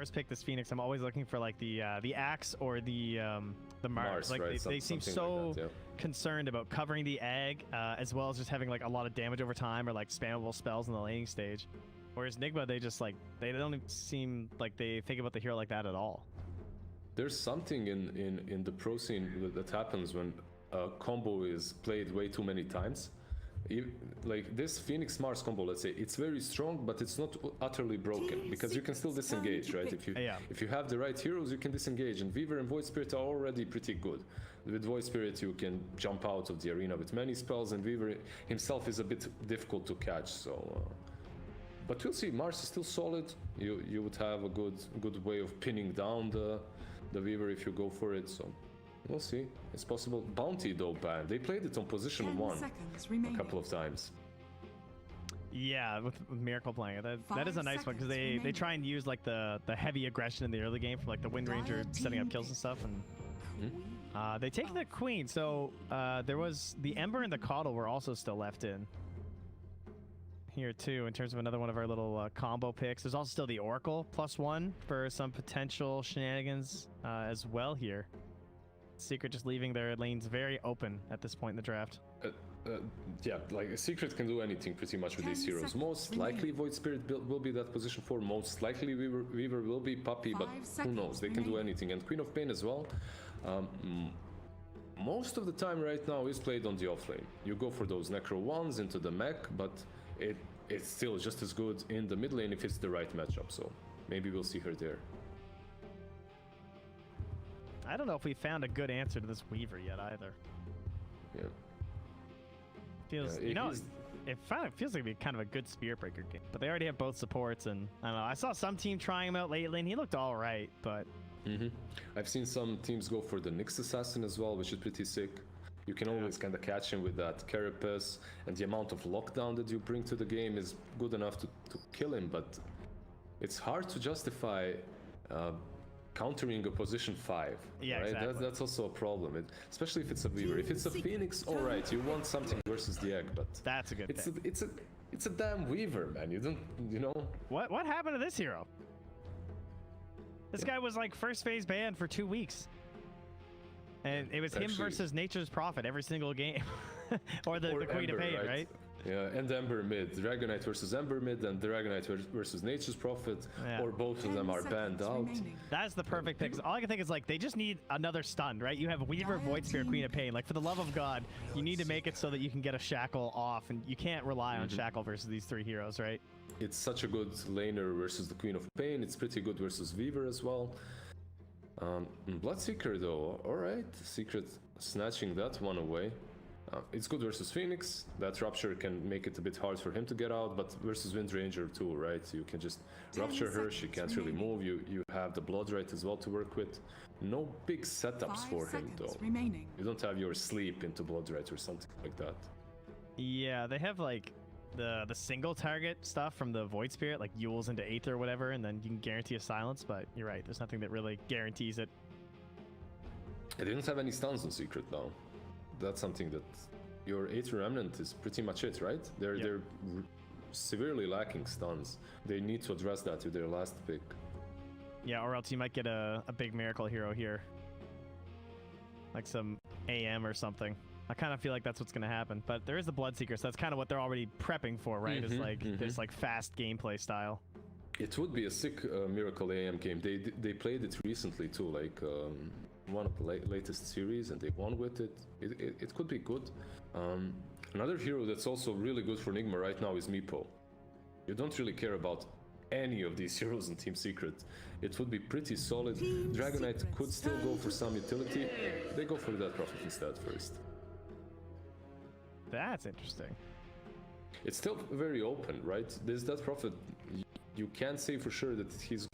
first pick this Phoenix, I'm always looking for like the Axe or the Mars. Like right? they seem so like that, yeah. concerned about covering the egg, as well as just having like a lot of damage over time or like spammable spells in the laning stage. Whereas Nigma, they just like they don't seem like they think about the hero like that at all. There's something in the pro scene that happens when a combo is played way too many times. Like this Phoenix Mars combo, let's say, it's very strong, but it's not utterly broken because you can still disengage, right? If you have the right heroes, you can disengage, and Weaver and Void Spirit are already pretty good. With Void Spirit, you can jump out of the arena with many spells, and Weaver himself is a bit difficult to catch. So, but we'll see. Mars is still solid. You would have a good way of pinning down the Weaver if you go for it. So. We'll see. It's possible. Bounty though banned. They played it on position 1 a couple of times. Yeah, with Miracle playing it. That is a nice one because they try and use like the heavy aggression in the early game for like the Wind Ranger setting up kills and stuff, and they take the Queen. So there was the Ember and the Coddle were also still left in here too in terms of another one of our little combo picks. There's also still the Oracle +1 for some potential shenanigans as well here. Secret just leaving their lanes very open at this point in the draft. Yeah, like Secret can do anything pretty much with these heroes. Most likely Void Spirit will be that position 4. Most likely Weaver will be Puppy, but who knows? They can do anything. And Queen of Pain as well. Most of the time right now is played on the offlane. You go for those Necro 1s into the mech, but it's still just as good in the mid lane if it's the right matchup. So maybe we'll see her there. I don't know if we found a good answer to this Weaver yet either. Yeah. Feels, it feels like it'd be kind of a good Spirit Breaker game. But they already have both supports, and I don't know. I saw some team trying him out lately, and he looked all right, but... I've seen some teams go for the Nyx Assassin as well, which is pretty sick. You can always kind of catch him with that Carapace, and the amount of lockdown that you bring to the game is good enough to kill him, but it's hard to justify countering a position 5. Yeah, right? Exactly. That's also a problem, especially if it's a Weaver. If it's a Phoenix, all right, you want something versus the egg, but that's a good pick. It's a damn Weaver, man. You don't, What happened to this hero? This guy was like first phase banned for 2 weeks. And it was him versus Nature's Prophet every single game. or the Queen of Pain, right? Yeah, and Ember mid. Dragonite versus Ember mid, and Dragonite versus Nature's Prophet, or both of them are banned out. That's the perfect pick. All I can think is like, they just need another stun, right? You have Weaver, Void Spirit, Queen of Pain. Like, for the love of God, you need to make it so that you can get a Shackle off, and you can't rely on Shackle versus these 3 heroes, right? It's such a good laner versus the Queen of Pain. It's pretty good versus Weaver as well. Bloodseeker though, alright. Secret snatching that one away. It's good versus Phoenix. That Rupture can make it a bit hard for him to get out, but versus Wind Ranger too, right? You can just Rupture her, she can't really move. You have the Blood Right as well to work with. No big setups for him though. You don't have your sleep into Blood Right or something like that. Yeah, they have like the single target stuff from the Void Spirit, like Yules into Aether or whatever, and then you can guarantee a silence, but you're right, there's nothing that really guarantees it. They didn't have any stuns on Secret now. That's something that your Aether Remnant is pretty much it, right? They're severely lacking stuns. They need to address that with their last pick. Yeah, or else you might get a big miracle hero here. Like some AM or something. I kind of feel like that's what's going to happen. But there is the Bloodseeker, so that's kind of what they're already prepping for, right? It's like this like fast gameplay style. It would be a sick Miracle AM game. They played it recently too, like one of the latest series, and they won with it. It could be good. Another hero that's also really good for Nigma right now is Meepo. You don't really care about any of these heroes in Team Secret. It would be pretty solid. Dragonite could still go for some utility. They go for that Prophet instead first. That's interesting. It's still very open, right? There's that Prophet. You can't say for sure that she's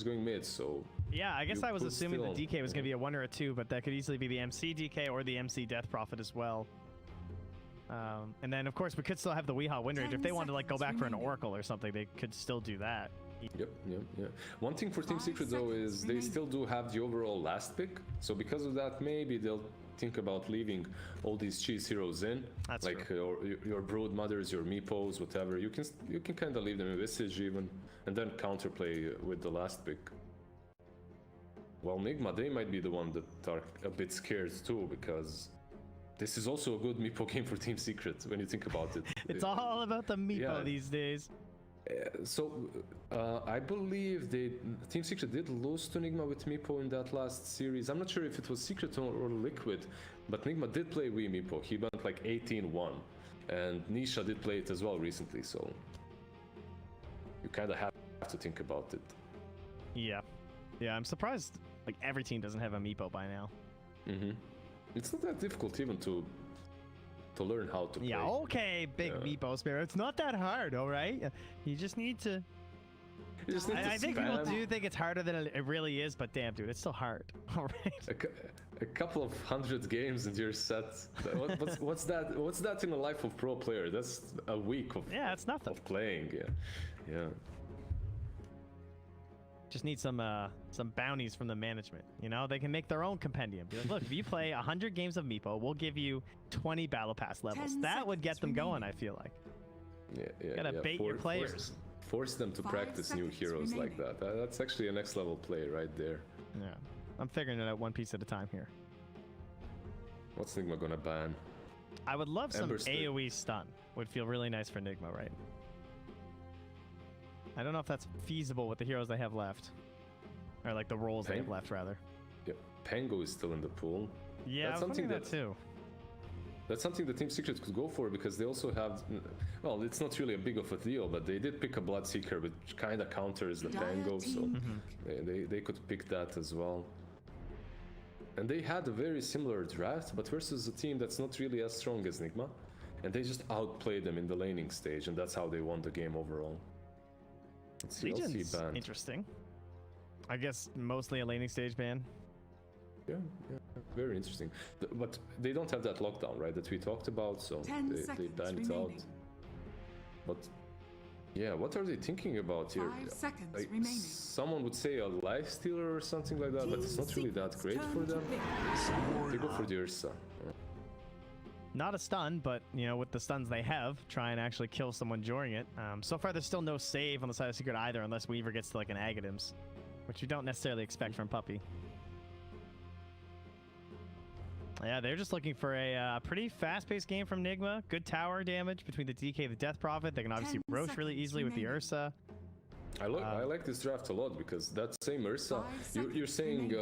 going mid, so yeah, I guess I was assuming the DK was going to be a 1 or a 2, but that could easily be the MC DK or the MC Death Prophet as well. And then of course we could still have the Weehaw Wind Ranger. If they wanted to like go back for an Oracle or something, they could still do that. Yep. One thing for Team Secret though is they still do have the overall last pick, so because of that maybe they'll think about leaving all these cheese heroes in. That's like your brood mothers, your meepos, whatever. You can kind of leave them in Visage even, and then counterplay with the last pick. Well, Nigma, they might be the one that are a bit scared too, because this is also a good meepo game for Team Secret when you think about it. It's all about the meepo these days. I believe Team Secret did lose to Nigma with meepo in that last series. I'm not sure if it was Secret or Liquid, but Nigma did play Wii meepo. He went like 18-1, and Nisha did play it as well recently, so you kind of have to think about it. Yeah, I'm surprised like every team doesn't have a meepo by now. It's not that difficult even to learn how to play. Yeah, okay, big meepo spirit. It's not that hard, all right? You just need to... I think people do think it's harder than it really is, but damn, dude, it's still hard. All right. A couple of 100 games and you're set. What's that? What's that in the life of pro player? That's a week of it's nothing. Of playing. Yeah. Just need some bounties from the management. You know, they can make their own compendium. Be like, look, if you play 100 games of meepo, we'll give you 20 battle pass levels. That would get them going, I feel like. Yeah. Gotta bait your players. Force them to practice new heroes like that. That's actually a next level play right there. Yeah, I'm figuring it out one piece at a time here. What's Nigma gonna ban? I would love some AoE stun. Would feel really nice for Nigma, right? I don't know if that's feasible with the heroes they have left. Or like the roles they have left, rather. Yeah, Pango is still in the pool. Yeah, that's something that too. That's something the Team Secret could go for, because they also have... Well, it's not really a big of a deal, but they did pick a Bloodseeker, which kind of counters the Pango, so they could pick that as well. And they had a very similar draft, but versus a team that's not really as strong as Nigma. And they just outplayed them in the laning stage, and that's how they won the game overall. Let's see, Legion's interesting. I guess mostly a laning stage ban. Yeah, very interesting. But they don't have that lockdown, right, that we talked about, so they ban it out. But yeah, what are they thinking about here? 5 seconds remaining. Someone would say a lifestealer or something like that, but it's not really that great for them. They go for the Ursa. Not a stun, but, you know, with the stuns they have, try and actually kill someone during it. So far, there's still no save on the side of Secret either, unless Weaver gets to, like, an Agatims, which you don't necessarily expect from Puppey. Yeah, they're just looking for a pretty fast-paced game from Nigma. Good tower damage between the DK and the Death Prophet. They can obviously roast really easily with the Ursa. I like this draft a lot, because that same Ursa, you're saying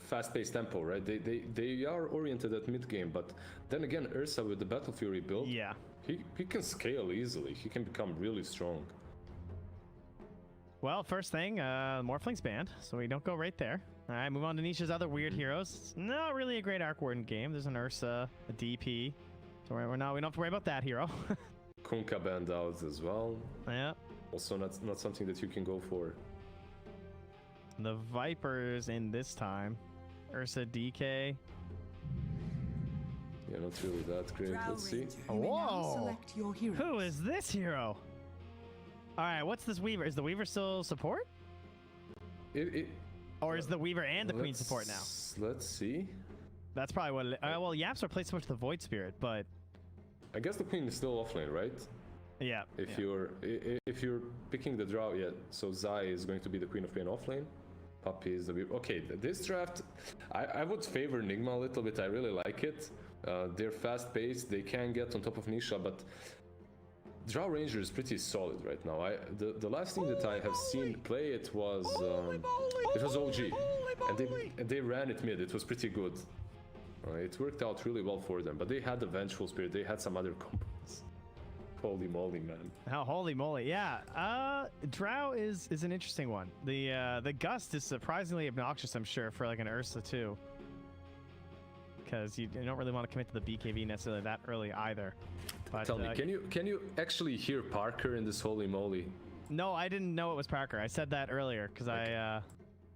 fast-paced tempo, right? They are oriented at mid-game, but then again, Ursa with the Battle Fury build, he can scale easily. He can become really strong. Well, first thing, Morphling's banned, so we don't go right there. All right, move on to Nisha's other weird heroes. It's not really a great Arc Warden game. There's an Ursa, a DP. So we don't have to worry about that hero. Kunkka banned out as well. Yeah. Also not something that you can go for. The Vipers in this time. Ursa DK. Yeah, not really that great. Let's see. Whoa! Who is this hero? All right, what's this Weaver? Is the Weaver still support? Or is the Weaver and the Queen support now? Let's see. That's probably what it, well, Yaps replaced so much the Void Spirit, but... I guess the Queen is still offlane, right? Yeah. If you're picking the draw, so Zai is going to be the Queen of Pain offlane. Puppey is the Weaver. Okay, this draft, I would favor Nigma a little bit. I really like it. They're fast-paced. They can get on top of Nisha, but Drow Ranger is pretty solid right now. The last thing that I have seen play it was OG, and they ran it mid. It was pretty good. It worked out really well for them, but they had the Vengeful Spirit. They had some other combos. Holy moly, man! Oh, holy moly! Yeah, Drow is an interesting one. The Gust is surprisingly obnoxious, I'm sure, for like an Ursa too, because you don't really want to commit to the BKB necessarily that early either. But, tell me, can you actually hear Parker in this holy moly? No, I didn't know it was Parker. I said that earlier because I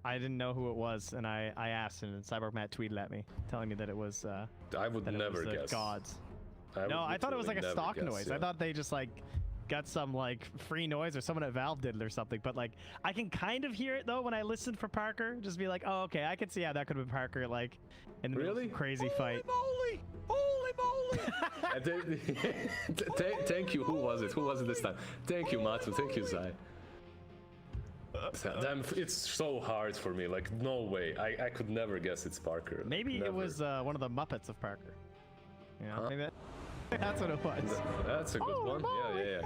didn't know who it was, and I asked, and Cyborg Matt tweeted at me telling me that it was. I would never guess. Gods. I thought it was like a stock noise. I thought they just like got some like free noise or someone at Valve did it or something. But like I can kind of hear it though when I listen for Parker. Just be like, oh okay, I can see how that could have been Parker like in the middle of some crazy fight. Holy moly! Thank you. Who was it? Who was it this time? Thank you, Matu. Thank you, Zai. Damn, it's so hard for me. Like, no way. I could never guess it's Parker. Maybe never. it was one of the Muppets of Parker. You know, maybe that's what it was. That's a good one. Yeah.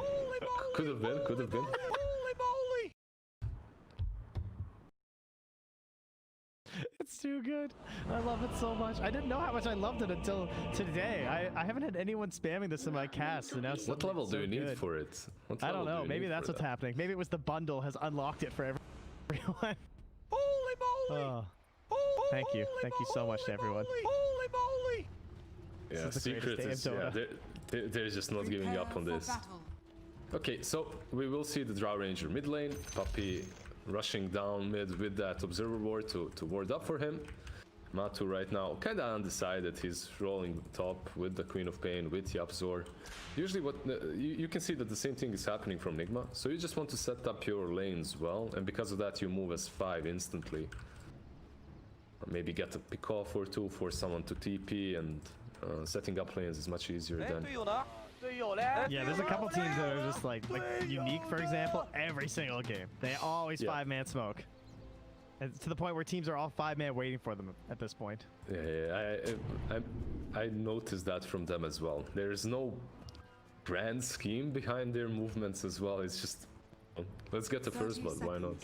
Could have been. Holy moly! It's too good. I love it so much. I didn't know how much I loved it until today. I haven't had anyone spamming this in my cast. And now What level do you need for it? I don't know. Maybe that's what's happening. Maybe it was the bundle has unlocked it for everyone. Holy moly! Oh, thank you. Thank you so much to everyone. Holy moly! Yeah, Secret is, they're just not giving up on this. Okay, so we will see the Drow Ranger mid lane. Puppy rushing down mid with that Observer Ward to ward up for him. Matu right now kinda undecided. He's rolling top with the Queen of Pain, with Yapzor. Usually what you can see that the same thing is happening from Nigma. So you just want to set up your lanes well, and because of that you move as 5 instantly. Or maybe get a pick off or 2 for someone to TP, and setting up lanes is much easier than... Yeah, there's a couple teams that are just like Unique, for example, every single game. They always 5-man smoke. And to the point where teams are all 5-man waiting for them at this point. Yeah, I noticed that from them as well. There's no grand scheme behind their movements as well. It's just, let's get the first blood, why not?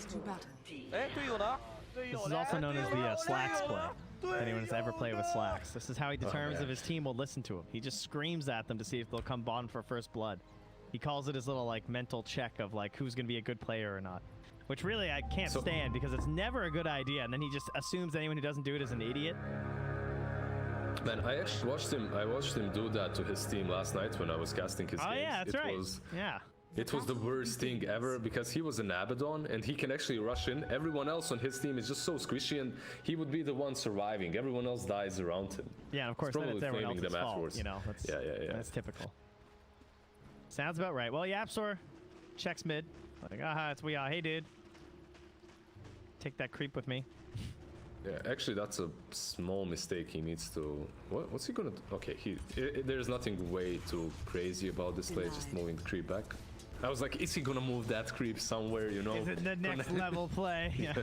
This is also known as the Slacks play. If anyone has ever played with Slacks, this is how he determines if his team will listen to him. He just screams at them to see if they'll come bond for first blood. He calls it his little like mental check of like who's going to be a good player or not. Which really I can't stand because it's never a good idea, and then he just assumes anyone who doesn't do it is an idiot. Man, I actually watched him do that to his team last night when I was casting his games. Oh yeah, that's right. It was the worst thing ever because he was an Abaddon and he can actually rush in. Everyone else on his team is just so squishy and he would be the one surviving. Everyone else dies around him. Yeah, of course, then it's everyone else's fault, afterwards. You know, that's, that's typical. Sounds about right. Well, Yapzor checks mid. Like, it's we are. Hey, dude. Take that creep with me. Yeah, actually, that's a small mistake. He needs to... What's he gonna do? Okay, there's nothing way too crazy about this play, just moving the creep back. I was like, is he gonna move that creep somewhere, you know? Is it the next level play? Yeah.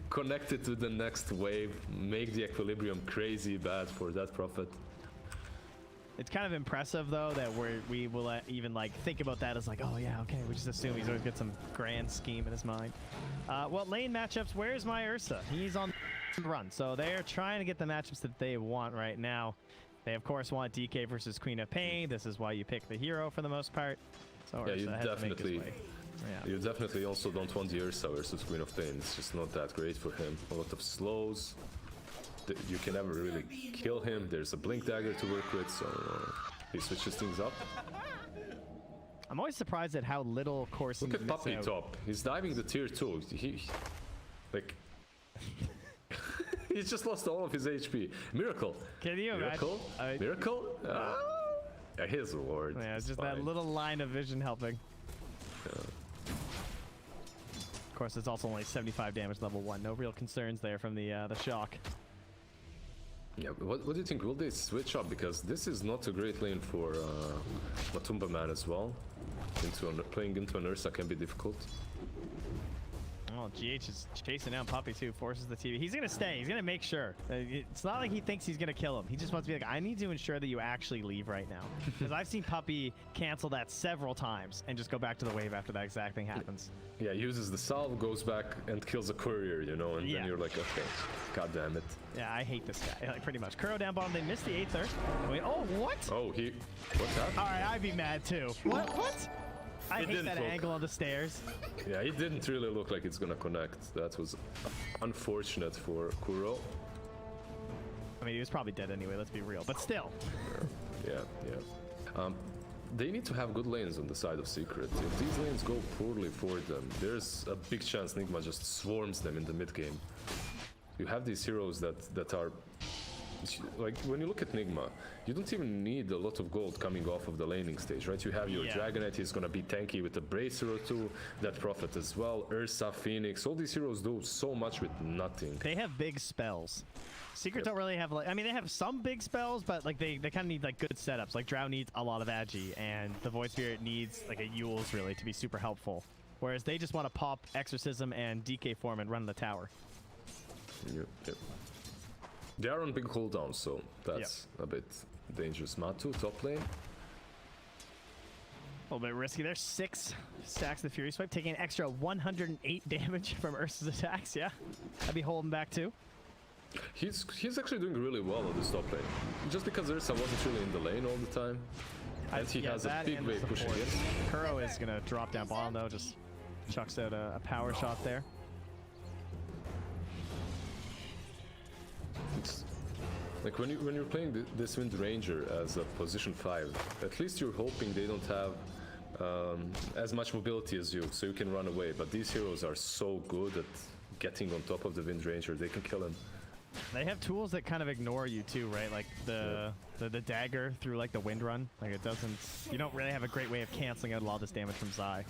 Connect it to the next wave, make the equilibrium crazy bad for that Prophet. It's kind of impressive though that we will even like think about that as like, oh yeah, okay, we just assume he's always got some grand scheme in his mind. Well, lane matchups, where's my Ursa? He's on the run, so they're trying to get the matchups that they want right now. They of course want DK versus Queen of Pain. This is why you pick the hero for the most part. So yeah, Ursa you definitely also don't want the Ursa versus Queen of Pain. It's just not that great for him. A lot of slows. You can never really kill him. There's a Blink Dagger to work with, so he switches things up. I'm always surprised at how little course. Look at Puppy top. He's diving the tier 2. Like he's just lost all of his HP. Miracle. Can you Miracle? Miracle? Yeah, his ward. Yeah, it's just that little line of vision helping. Yeah. Of course, it's also only 75 damage level 1. No real concerns there from the shock. Yeah, what do you think? Will they switch up? Because this is not a great lane for Matumba Man as well. Playing into an Ursa can be difficult. Oh, GH is chasing down Puppy too, forces the TV. He's gonna stay. He's gonna make sure. It's not like he thinks he's gonna kill him. He just wants to be like, I need to ensure that you actually leave right now. Because I've seen Puppy cancel that several times and just go back to the wave after that exact thing happens. Yeah, uses the salve, goes back and kills a courier, you know, and then you're like, okay, god damn it. Yeah, I hate this guy, like pretty much. Kuro down bottom, they missed the Aether. Wait, oh, what? Oh, what's that? All right, I'd be mad too. What? I hate that angle on the stairs. Yeah, it didn't really look like it's gonna connect. That was unfortunate for Kuro. I mean, he was probably dead anyway, let's be real, but still. Yeah. They need to have good lanes on the side of Secret. If these lanes go poorly for them, there's a big chance Nigma just swarms them in the mid game. You have these heroes that are like when you look at Nigma, you don't even need a lot of gold coming off of the laning stage, right? You have your Dragonet, he's gonna be tanky with a Bracer or two, that Prophet as well, Ursa, Phoenix, all these heroes do so much with nothing. They have big spells. Secret don't really have, like, I mean, they have some big spells, but like they kind of need like good setups. Like Drow needs a lot of Agi, and the Void Spirit needs like a Yule's really to be super helpful. Whereas they just want to pop Exorcism and DK form and run the tower. Yep. They are on big cooldowns, so that's a bit dangerous. Matu, top lane. A little bit risky there. 6 stacks of the Fury Swipe, taking an extra 108 damage from Ursa's attacks. Yeah, I'd be holding back too. He's actually doing really well on this top lane. Just because Ursa wasn't really in the lane all the time. And he has a big wave pushing in. Kuro is going to drop down bottom though, just chucks out a power shot there. It's like when you're playing this Wind Ranger as a position 5, at least you're hoping they don't have as much mobility as you, so you can run away. But these heroes are so good at getting on top of the Wind Ranger, they can kill him. They have tools that kind of ignore you too, right? Like the dagger through like the wind run. Like it doesn't. You don't really have a great way of canceling out a lot of this damage from Zai.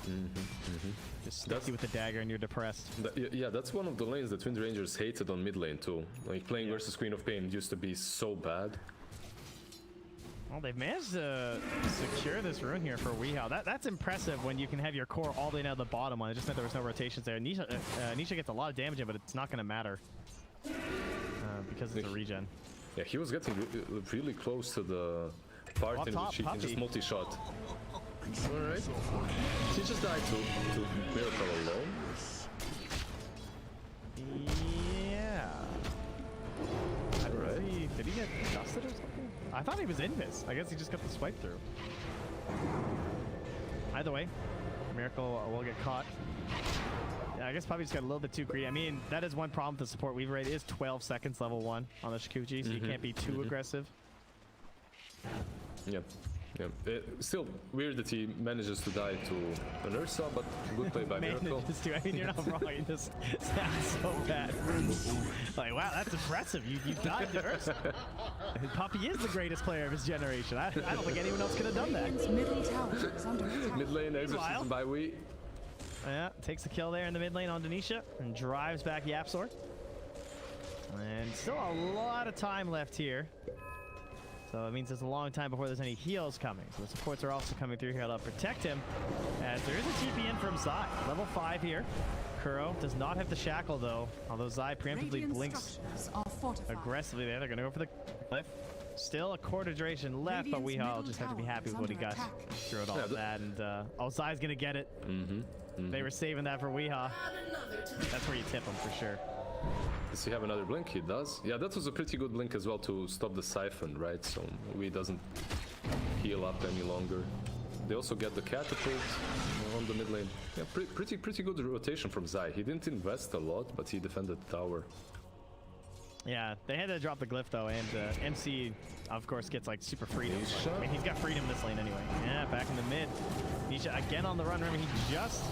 Just stick you with the dagger and you're depressed. Yeah, that's one of the lanes that Wind Rangers hated on mid lane too. Like playing versus Queen of Pain used to be so bad. Well, they've managed to secure this rune here for Weehaw. That's impressive when you can have your core all the way down to the bottom one. I just meant there was no rotations there. Nisha gets a lot of damage in, but it's not going to matter. Because it's a regen. Yeah, he was getting really close to the part in which he can just multi-shot. Alright. He just died to Miracle alone. Yeah. Alright. Did he get dusted or something? I thought he was in this. I guess he just got the swipe through. Either way, Miracle will get caught. Yeah, I guess Puppy just got a little bit too greedy. I mean, that is one problem with the support weaver rate. It is 12 seconds level 1 on the Shikuchi, so you can't be too aggressive. Yeah. Still weird that he manages to die to an Ursa, but good play by Miracle. I mean, you're not wrong. It just sounds so bad. Like, wow, that's impressive. You died to Ursa. Puppy is the greatest player of his generation. I don't think anyone else could have done that. Mid lane exorcism by Wii. Yeah, takes the kill there in the mid lane on Denisha and drives back Yapsor. And still a lot of time left here. So it means it's a long time before there's any heals coming. So the supports are also coming through here to protect him. As there is a TP in from Zai. Level 5 here. Kuro does not have the shackle though, although Zai preemptively blinks aggressively there. They're going to go for the cliff. Still a quarter duration left, but Weehaw will just have to be happy with what he got through it all that. And Zai's going to get it. They were saving that for Weehaw. That's where you tip him for sure. Does he have another blink? He does. Yeah, that was a pretty good blink as well to stop the siphon, right? So Wii doesn't heal up any longer. They also get the catapult on the mid lane. Yeah, pretty good rotation from Zai. He didn't invest a lot, but he defended the tower. Yeah, they had to drop the glyph though, and MC, of course, gets like super freedom. I mean, he's got freedom this lane anyway. Yeah, back in the mid. Nisha again on the run. Remember, he just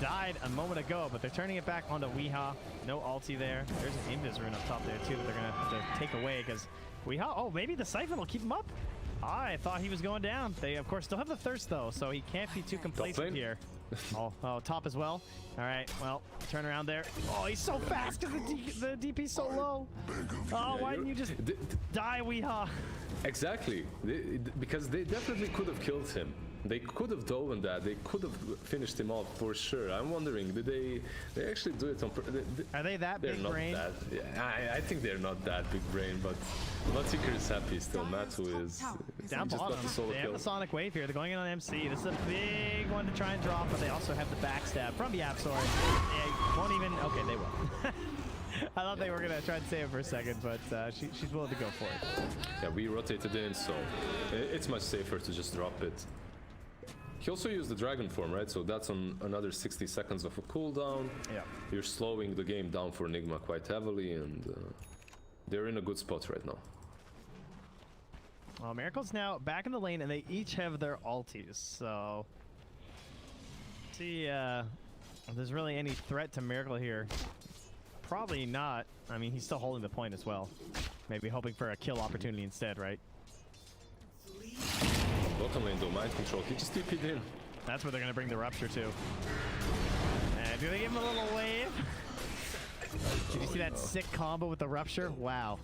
died a moment ago, but they're turning it back onto Weehaw. No ulti there. There's an invis rune up top there too that they're gonna have to take away because Weehaw. Oh, maybe the siphon will keep him up. I thought he was going down. They of course still have the thirst though, so he can't be too complacent here. Oh, top as well. All right, well, turn around there. Oh, he's so fast because the DP's so low. Oh, why didn't you just die, Weehaw? Exactly, because they definitely could have killed him. They could have dove that. They could have finished him off for sure. I'm wondering, did they actually do it on purpose? Are they that big brain? Yeah, I think they're not that big brain, but Seeker is happy still. Matu is down bottom. They have the Sonic Wave here. They're going in on MC. This is a big one to try and drop, but they also have the backstab from Yapsor. They won't even. Okay, they will. I thought they were gonna try and save it for a second, but she's willing to go for it. Yeah, we rotated in, so it's much safer to just drop it. He also used the dragon form, right? So that's on another 60 seconds of a cooldown. Yeah. You're slowing the game down for Nigma quite heavily, and they're in a good spot right now. Well, Miracle's now back in the lane, and they each have their ultis. So, see if there's really any threat to Miracle here. Probably not. I mean, he's still holding the point as well. Maybe hoping for a kill opportunity instead, right? Bottom lane though, mind control. He just TP'd in. That's where they're gonna bring the rupture to. And do they give him a little wave? Did you see that sick combo with the rupture? Wow.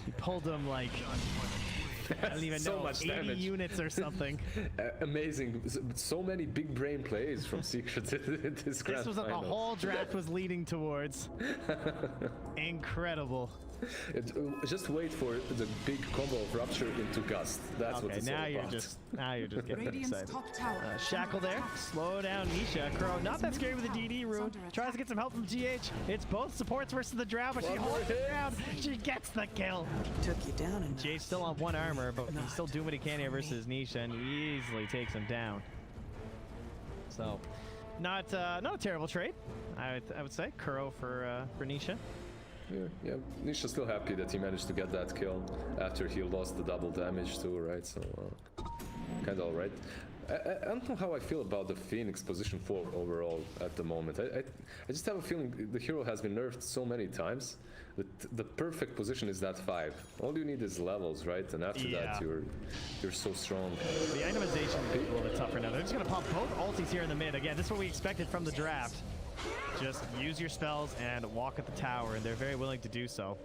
He pulled him like, I don't even So know, much 80 damage. units or something. Amazing. So many big brain plays from Secret this grand This was what the final. whole draft was leading towards. Incredible. Just wait for the big combo of Rupture into Gust. That's what Okay, it's all now about. you're just getting Radiant's excited. top tower. Shackle there, slow down Nisha. Crow, not that scary with the DD rune. Tries to get some help from GH. It's both supports versus the drow, but she One more holds it hit. down. She gets the kill. Took you down and GH still on 1 armor, but he's still doing what he can here versus Nisha, and he easily takes him down. So, not a terrible trade, I would say. Kuro for Nisha. Yeah, Nisha's still happy that he managed to get that kill after he lost the double damage too, right? So, kind of alright. I don't know how I feel about the Phoenix position 4 overall at the moment. I just have a feeling the hero has been nerfed so many times that the perfect position is that 5. All you need is levels, right? And after that, you're so strong. The itemization is a little bit tougher now. They're just going to pop both ultis here in the mid. Again, this is what we expected from the draft. Just use your spells and walk at the tower, and they're very willing to do so.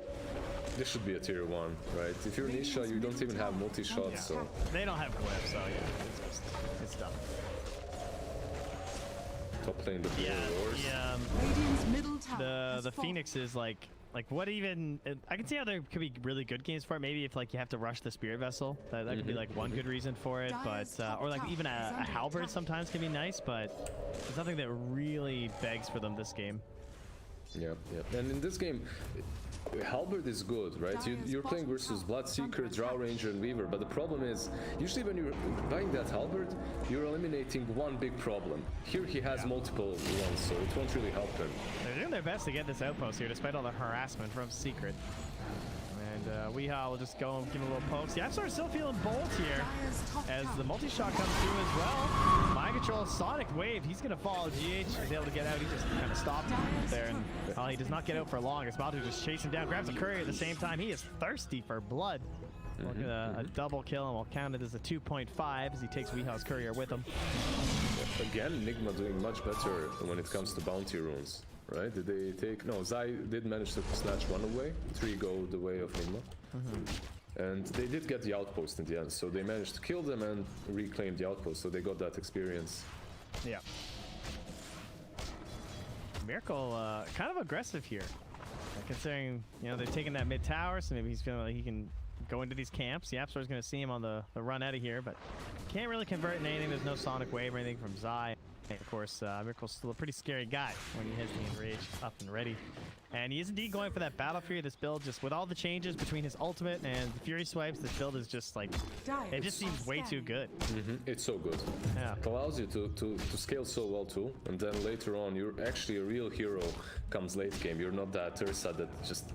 This should be a tier 1, right? If you're Nisha, you don't even have multi-shots, so... They don't have glyphs, so yeah, it's done. Top lane, the wars. Radiant's middle tower. The Phoenix is like what even... I can see how there could be really good games for it. Maybe if like you have to rush the Spirit Vessel, that could be like one good reason for it. But or like even a halberd sometimes can be nice, but it's nothing that really begs for them this game. Yeah. And in this game, halberd is good, right? You're playing versus Bloodseeker, Drow Ranger, and Weaver, but the problem is, usually when you're buying that halberd, you're eliminating one big problem. Here he has multiple ones, so it won't really help him. They're doing their best to get this outpost here, despite all the harassment from Secret. And Weehaw will just go and give him a little pokes. The Absol are still feeling bold here as the multi-shot comes through as well. Mind Control, Sonic Wave, he's going to fall. GH is able to get out. He just kind of stopped him there. And he does not get out for long. It's about to just chase him down. Grabs a courier at the same time. He is thirsty for blood. Look at a double kill, and we'll count it as a 2.5 as he takes Weehaw's courier with him. Again, Nigma doing much better when it comes to bounty runes. Right? Did they take... No, Zai did manage to snatch one away. 3 go the way of Nigma. And they did get the outpost in the end, so they managed to kill them and reclaim the outpost, so they got that experience. Yeah. Miracle, kind of aggressive here. Considering, you know, they've taken that mid tower, so maybe he's feeling like he can go into these camps. The Absol is going to see him on the run out of here, but can't really convert in anything. There's no Sonic Wave or anything from Zai. And of course, Miracle's still a pretty scary guy when he has the Enrage up and ready. And he is indeed going for that Battle Fury. This build, just with all the changes between his ultimate and the Fury Swipes, this build is just like, it just seems way too good. It's so good. Yeah. It allows you to scale so well too, and then later on, you're actually a real hero comes late game. You're not that Ursa that just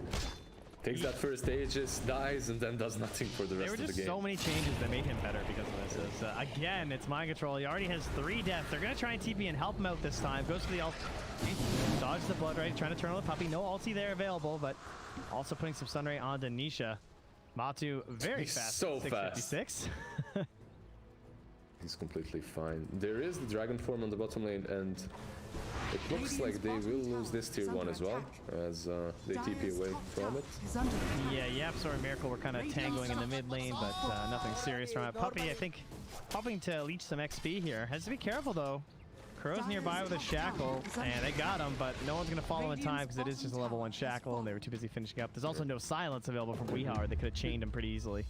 takes that first Aegis, dies, and then does nothing for the rest of the game. There were just so many changes that made him better because of this. Again, it's Mind Control. He already has 3 deaths. They're going to try and TP and help him out this time. Goes for the ult. Dodges the Blood Right, trying to turn on the puppy. No ulti there available, but also putting some Sunray onto Nisha. Matu very He's fast. so 656. He's completely fine. There is the Dragon form on the bottom lane, and it looks like they will lose this tier 1 as well, as they TP away from it. Yeah, Yapsor and Miracle were kind of tangling in the mid lane, but nothing serious from it. Puppy, I think, hoping to leech some XP here. Has to be careful, though. Crow's nearby with a Shackle, and they got him, but no one's going to follow in time because it is just a level 1 Shackle, and they were too busy finishing up. There's also no silence available from Weehawr. They could have chained him pretty easily.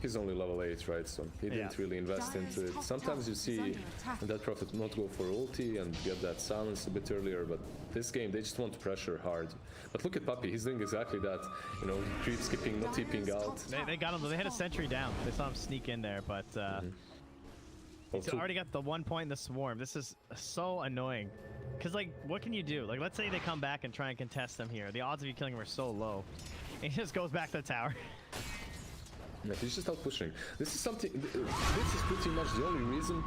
He's only level 8, right? So he didn't really invest into it. Sometimes you see that Prophet not go for ulti and get that silence a bit earlier, but this game, they just want to pressure hard. But look at Puppy, he's doing exactly that. You know, creep skipping, not TPing out. They got him, they had a sentry down. They saw him sneak in there, but he's already got the 1 point in the swarm. This is so annoying. Because, like, what can you do? Like, let's say they come back and try and contest them here. The odds of you killing him are so low. He just goes back to the tower. Yeah, he's just out pushing. This is something. This is pretty much the only reason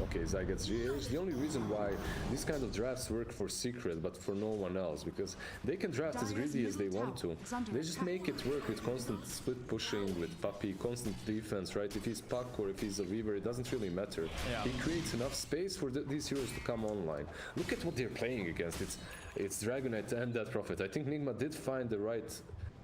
Okay, Zai gets GH. The only reason why these kind of drafts work for Secret, but for no one else, because they can draft as greedy as they want to. They just make it work with constant split pushing, with Puppy, constant defense, right? If he's Puck or if he's a Weaver, it doesn't really matter. Yeah. He creates enough space for these heroes to come online. Look at what they're playing against. It's Dragonite and that Prophet. I think Nigma did find the right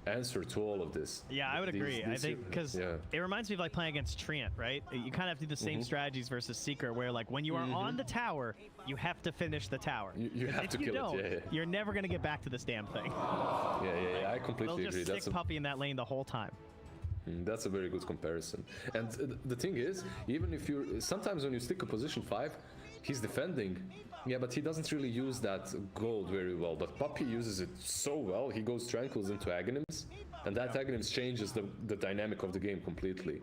answer to all of this. Yeah, I would agree. I think because it reminds me of like playing against Treant, right? You kind of have to do the same strategies versus Secret, where like when you are on the tower, you have to finish the tower. You have to kill it. Yeah, you're never gonna get back to this damn thing. Yeah. I completely agree. They'll just stick Puppy in that lane the whole time. That's a very good comparison. And the thing is, even if you're sometimes when you stick a position 5, he's defending. Yeah, but he doesn't really use that gold very well. But Puppy uses it so well. He goes Tranquils into Aghanims, and that Aghanims changes the dynamic of the game completely.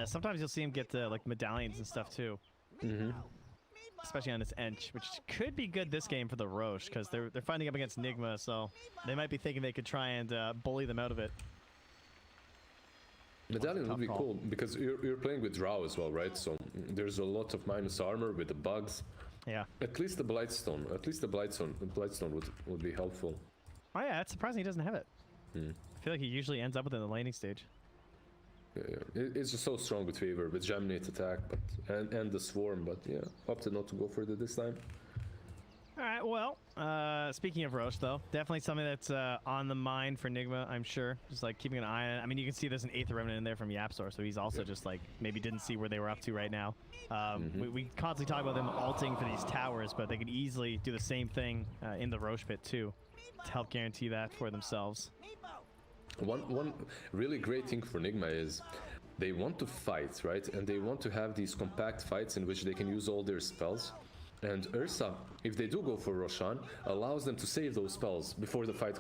Sometimes you'll see him get like medallions and stuff too. Especially on his Ench, which could be good this game for the Roche, because they're fighting up against Nigma, so they might be thinking they could try and bully them out of it. Medallion would be cool because you're playing with Drow as well, right? So there's a lot of minus armor with the bugs. Yeah. At least the Blightstone. Blightstone would be helpful. Oh yeah, it's surprising he doesn't have it. I feel like he usually ends up within the laning stage. Yeah. It's just so strong with Weaver, with Gemnate attack, but and the Swarm, but yeah, opted not to go for it this time. All right, well, speaking of Roche, though, definitely something that's on the mind for Nigma, I'm sure. Just like keeping an eye on it. I mean, you can see there's an 8th Remnant in there from Yapsor, so he's also just like maybe didn't see where they were up to right now. We constantly talk about them alting for these towers, but they could easily do the same thing in the Roche pit too, to help guarantee that for themselves. One really great thing for Nigma is they want to fight, right? And they want to have these compact fights in which they can use all their spells. And Ursa, if they do go for Roshan, allows them to save those spells before the fight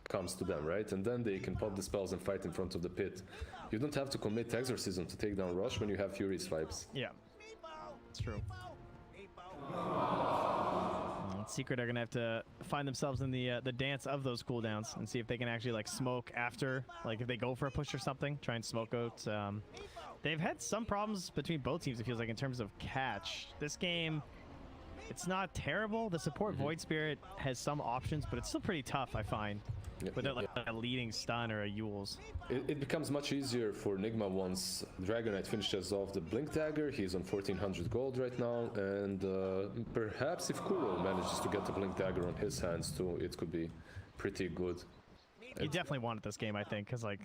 comes to them, right? And then they can pop the spells and fight in front of the pit. You don't have to commit Exorcism to take down Rosh when you have Fury Swipes. Yeah, it's true. Secret are gonna have to find themselves in the dance of those cooldowns and see if they can actually like smoke after, like if they go for a push or something, try and smoke out. They've had some problems between both teams, it feels like, in terms of catch. This game, it's not terrible. The support Void Spirit has some options, but it's still pretty tough, I find. Without like a leading stun or a Yules. It becomes much easier for Nigma once Dragonite finishes off the Blink Dagger. He's on 1400 gold right now, and perhaps if Kuro manages to get the Blink Dagger on his hands too, it could be pretty good. You definitely wanted this game, I think, because like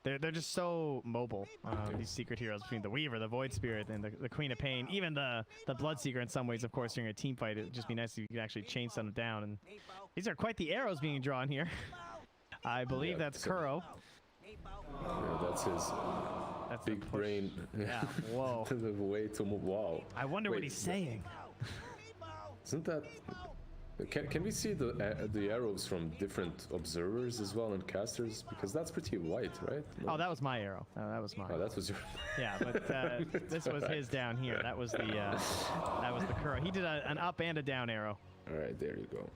they're just so mobile. These secret heroes between the Weaver, the Void Spirit, and the Queen of Pain, even the Bloodseeker in some ways, of course, during a team fight. It'd just be nice if you could actually chain some down. And these are quite the arrows being drawn here. I believe that's Kuro. Yeah, that's his big brain. Yeah, whoa. The way to move. Wow. I wonder what he's saying. Isn't that... Can we see the arrows from different observers as well and casters? Because that's pretty white, right? Oh, that was my arrow. That was mine. Oh, that was your... Yeah, but this was his down here. That was the Kuro. He did an up and a down arrow. All right, there you go.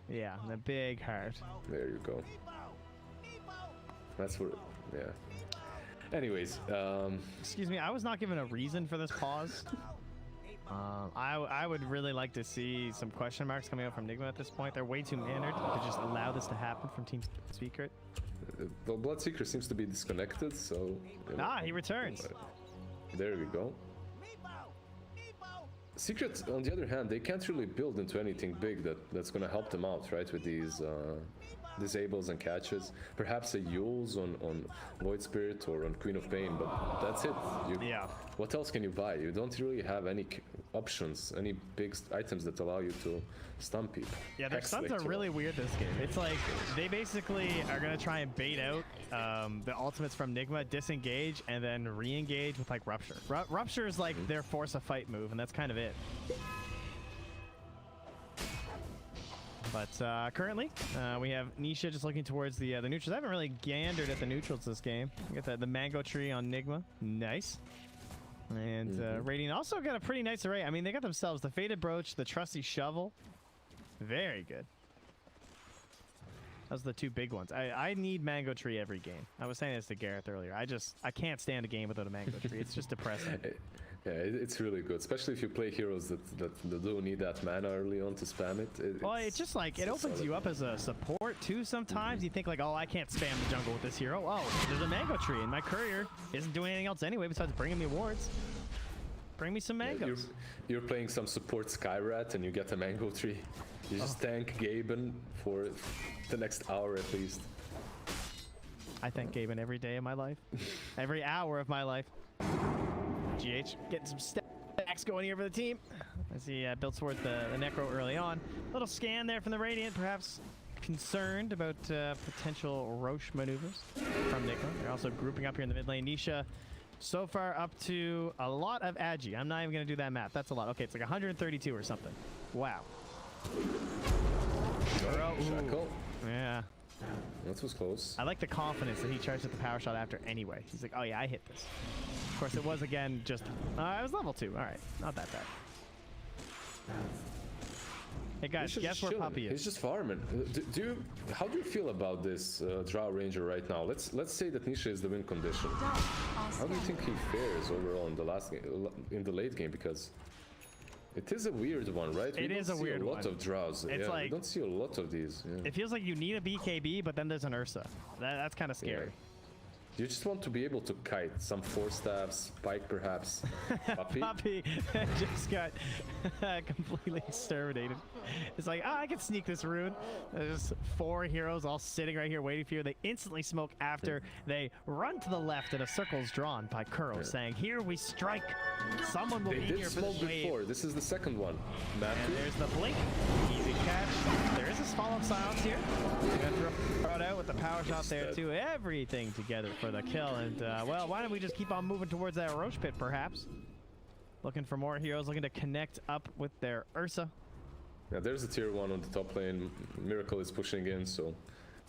Yeah, the big heart. There you go. That's what... Yeah. Anyways, excuse me, I was not given a reason for this pause. I would really like to see some question marks coming out from Nigma at this point. They're way too mannered to just allow this to happen from Team Secret. The Bloodseeker seems to be disconnected, so... He returns. There we go. Secret, on the other hand, they can't really build into anything big that's going to help them out, right? With these disables and catches. Perhaps a Yules on Void Spirit or on Queen of Pain, but that's it. Yeah. What else can you buy? You don't really have any options, any big items that allow you to stun people. Yeah, their stuns are really weird this game. It's like they basically are going to try and bait out the ultimates from Nigma, disengage, and then re-engage with like Rupture. Rupture is like their force a fight move, and that's kind of it. But currently, we have Nisha just looking towards the neutrals. I haven't really gandered at the neutrals this game. We got the mango tree on Nigma. Nice. And Radiant also got a pretty nice array. I mean, they got themselves the Faded Brooch, the Trusty Shovel. Very good. Those are the two big ones. I need Mango Tree every game. I was saying this to Gareth earlier. I can't stand a game without a Mango Tree. It's just depressing. Yeah, it's really good, especially if you play heroes that don't need that mana early on to spam it. Well, it's just like, it opens you up as a support too sometimes. You think like, oh, I can't spam the jungle with this hero. Oh, there's a Mango Tree, and my courier isn't doing anything else anyway besides bringing me wards. Bring me some mangoes. You're playing some support Skyrat and you get a Mango Tree. You just tank Gaben for the next hour at least. I thank Gaben every day of my life. Every hour of my life. GH getting some stacks going here for the team as he builds towards the Necro early on. Little scan there from the Radiant, perhaps concerned about potential Roche maneuvers from Nigma. They're also grouping up here in the mid lane. Nisha so far up to a lot of Agi. I'm not even going to do that math. That's a lot. Okay, it's like 132 or something. Wow. Shackle. Yeah. That was close. I like the confidence that he charged at the power shot after anyway. He's like, oh yeah, I hit this. Of course, it was again just, it was level 2. All right, not that bad. Hey guys, guess where Puppy is? He's just farming. How do you feel about this Drow Ranger right now? Let's say that Nisha is the win condition. How do you think he fares overall in the last game, in the late game? Because it is a weird one, right? It is a weird one. We don't see a lot of Drows. It's like, we don't see a lot of these. Yeah. It feels like you need a BKB, but then there's an Ursa. That's kind of scary. Yeah. You just want to be able to kite some 4 staffs, Pike perhaps. Puppy. Puppy just got completely exterminated. It's like, I can sneak this rune. There's 4 heroes all sitting right here waiting for you. They instantly smoke after they run to the left, and a circle is drawn by Kuro saying, here we strike. Someone will be here for this wave. Before. This is the second one. Matthew. And there's the blink. Easy catch. There is a follow-up silence here. You're gonna throw it out with the power shot there too. Everything together for the kill. And well, why don't we just keep on moving towards that Roche pit perhaps? Looking for more heroes, looking to connect up with their Ursa. Yeah, there's a tier 1 on the top lane. Miracle is pushing in, so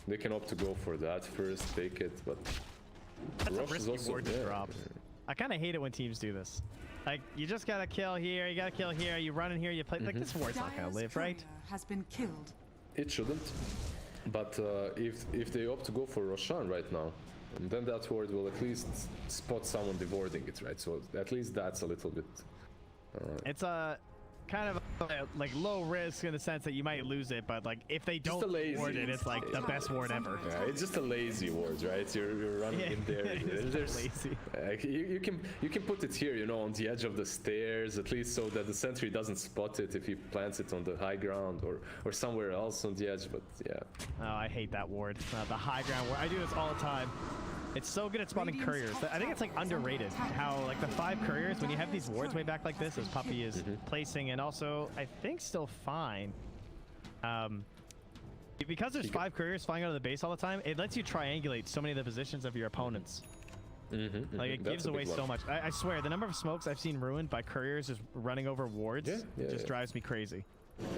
they can opt to go for that first, take it, but that's Roche a risky is also ward to drop. I kind of hate it when teams do this. Like, you just gotta kill here, you gotta kill here, you run in here, you play. Like, this ward's not gonna live, right? Has been killed. It shouldn't. But if they opt to go for Roshan right now, then that ward will at least spot someone devouring it, right? So at least that's a little bit. It's a kind of like low risk in the sense that you might lose it, but like if they don't ward it, it's like the best ward ever. Yeah, it's just a lazy ward, right? You're running in there. There's lazy. You can put it here, you know, on the edge of the stairs, at least so that the sentry doesn't spot it if he plants it on the high ground or somewhere else on the edge. But yeah. Oh, I hate that ward. The high ground ward. I do this all the time. It's so good at spawning couriers. I think it's like underrated how like the 5 couriers, when you have these wards way back like this, as Puppy is placing, and also I think still fine. Because there's 5 couriers flying out of the base all the time, it lets you triangulate so many of the positions of your opponents. Like it gives away so much. I swear, the number of smokes I've seen ruined by couriers just running over wards just drives me crazy.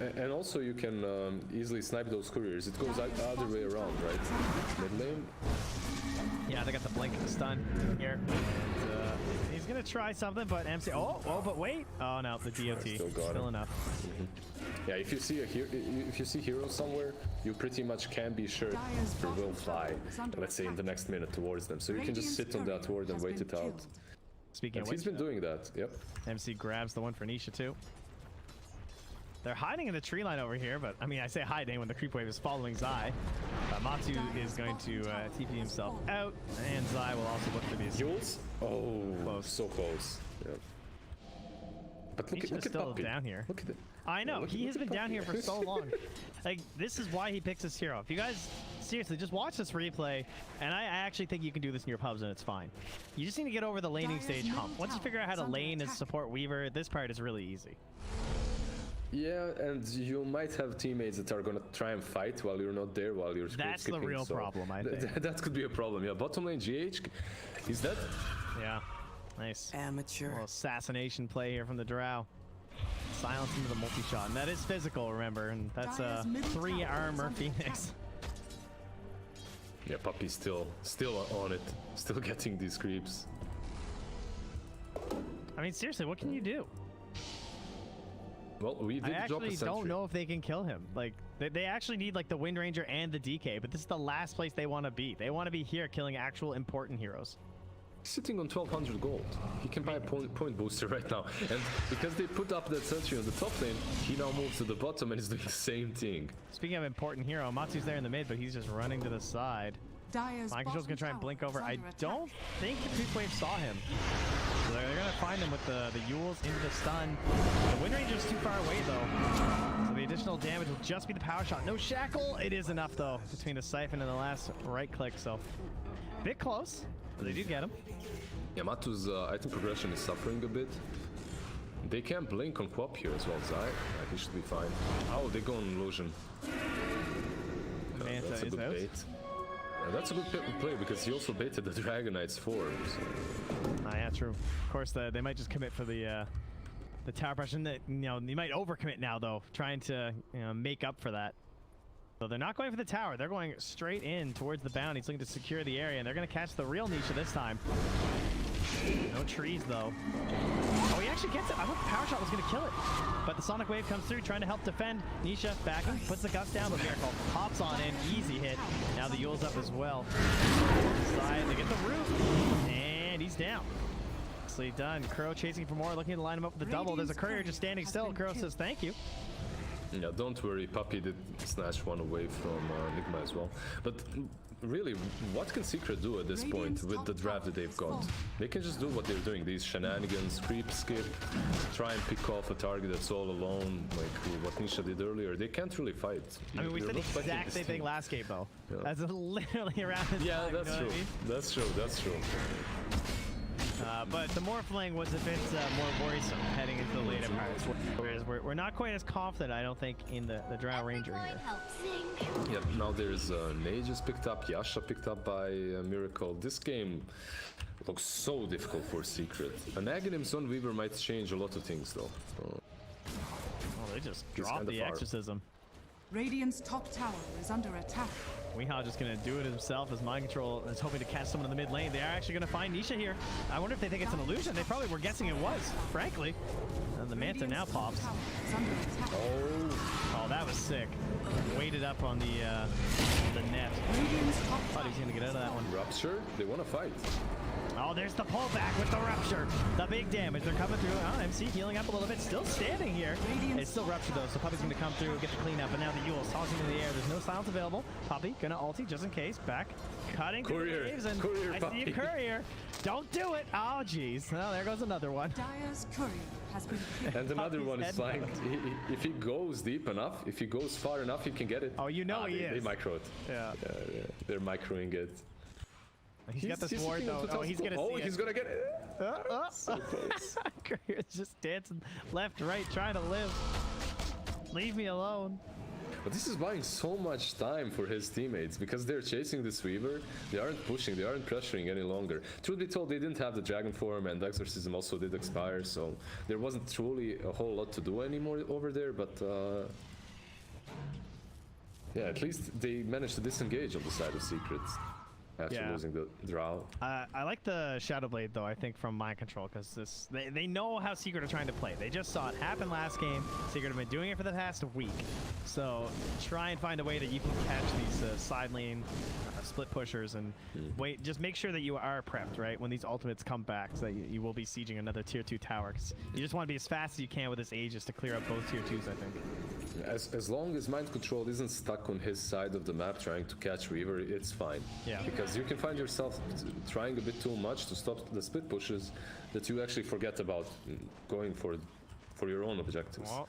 And also you can easily snipe those couriers. It goes the other way around, right? Mid lane. Yeah, they got the blink stun here. And, he's gonna try something, but MC. Oh, but wait. Oh no, the DOT. Still enough. Yeah, if you see heroes somewhere, you pretty much can be sure they will fly. Let's say in the next minute towards them, so you can just sit on that ward and wait it out. Speaking of which, he's been doing that. Yep. MC grabs the one for Nisha too. They're hiding in the tree line over here, but I mean, I say hiding when the creep wave is following Zai. Matsu is going to TP himself out, and Zai will also look for these. Yules? Oh, close. So close. Yeah. But look at still Puppy. Down here. Look at it. I know, he has been down here for so long. Like, this is why he picks this hero. If you guys, seriously, just watch this replay, and I actually think you can do this in your pubs and it's fine. You just need to get over the laning stage hump. Once you figure out how to lane as support Weaver, this part is really easy. Yeah, and you might have teammates that are gonna try and fight while you're not there, while you're That's the real problem, I think. That could be a problem, yeah. Bottom lane GH, is that? Yeah, nice. Amateur. A little assassination play here from the Drow. Silence into the multi-shot, and that is physical, remember, and that's a 3 armor Phoenix. Yeah, Puppy's still on it, still getting these creeps. I mean, seriously, what can you do? Well, we did I drop a actually sentry. don't know if they can kill him. Like, they actually need like the Wind Ranger and the DK, but this is the last place they want to be. They want to be here killing actual important heroes. Sitting on 1200 gold. He can buy a point booster right now. And because they put up that sentry on the top lane, he now moves to the bottom and is doing the same thing. Speaking of important hero, Matsu's there in the mid, but he's just running to the side. Dire's Mind Control's gonna try and blink over. I under don't attack. think the Creep Wave saw him. So they're gonna find him with the Yules into the stun. The Wind Ranger's too far away though. So the additional damage will just be the power shot. No shackle! It is enough though, between the Siphon and the last right click, so bit close, but they do get him. Yamato's item progression is suffering a bit. They can blink on Quap here as well, Zai. He should be fine. Oh, they go on illusion. Manta That's a is good out. bait. Yeah, that's a good play because he also baited the Dragon Knight's form. So. Ah, yeah, true. Of course, they might just commit for the tower pressure. That, you know, they might overcommit now though, trying to make up for that. So they're not going for the tower. They're going straight in towards the bounties, looking to secure the area, and they're going to catch the real Nisha this time. No trees though. Oh, he actually gets it. I thought the power shot was going to kill it, but the Sonic Wave comes through, trying to help defend. Nisha backing, puts the guts down, but Miracle pops on in, easy hit. Now the Yule's up as well. Side, they get the root, and he's down. Nicely done. Crow chasing for more, looking to line him up with the double. There's a courier just standing still. Crow says thank you. Yeah, don't worry, Puppy did snatch one away from Nigma as well. But really, what can Secret do at this point with the draft that they've got? They can just do what they're doing, these shenanigans, creep, skip, try and pick off a target that's all alone, like what Nisha did earlier. They can't really fight. I mean, we They're said the not fighting exact this same thing team. last game, though. Yeah. That's literally around this Yeah, time, that's you know true. what I mean? That's true, that's true. But the Morphling was a bit more worrisome heading into the later parts. Whereas we're not quite as confident, I don't think, in the Drow Ranger here. Yeah, now there's Nages picked up, Yasha picked up by Miracle. This game looks so difficult for Secret. An Aghanim Zone Weaver might change a lot of things though. So, Oh, they just He's dropped kinda the far. Exorcism. Radiant's top tower is under attack. Weehaw just gonna do it himself as Mind Control is hoping to catch someone in the mid lane. They are actually gonna find Nisha here. I wonder if they think it's an illusion. They probably were guessing it was, frankly. And the Manta now Radiant's top pops. tower is under attack. Oh, that was sick. Waited up on the net. Radiant's top Thought he was gonna get out of that one. Rupture, they want to fight. Oh, there's the pullback with the Rupture. The big damage. They're coming through. Oh, MC healing up a little bit. Still standing here. It's still Rupture, though, so Puppy's going to come through, get the cleanup. And now the Yule's tossing in the air. There's no silence available. Puppy going to ulti just in case. Back. Cutting through Courier. the waves. And Courier, I see Puppy. a Courier. Don't do it. Oh, jeez. Well, there goes another one. Dire's courier has been killed. And another Puppy's one is head flying. down. If he goes deep enough, if he goes far enough, he can get it. Oh, you know he they, is. They micro it. Yeah. Yeah, they're microing it. He's got the he's sword, sitting on though. Oh, 2000 he's going to Oh, see he's it. gonna get it. So close. Courier's just dancing left, right, trying to live. Leave me alone. But this is buying so much time for his teammates because they're chasing this Weaver. They aren't pushing, they aren't pressuring any longer. Truth be told, they didn't have the Dragon form and Exorcism also did expire, so there wasn't truly a whole lot to do anymore over there, but yeah, at least they managed to disengage on the side of Secrets after Yeah. losing the Drow. I like the Shadow Blade though. I think from Mind Control because they know how Secret are trying to play. They just saw it happen last game. Secret have been doing it for the past week. So try and find a way that you can catch these side lane split pushers and wait. Just make sure that you are prepped right when these ultimates come back, so that you will be sieging another tier 2 tower. Because you just want to be as fast as you can with this Aegis to clear up both tier 2s. I think. As long as Mind Control isn't stuck on his side of the map trying to catch Weaver, it's fine. Yeah. Because you can find yourself trying a bit too much to stop the split pushes that you actually forget about going for your own objectives. Well,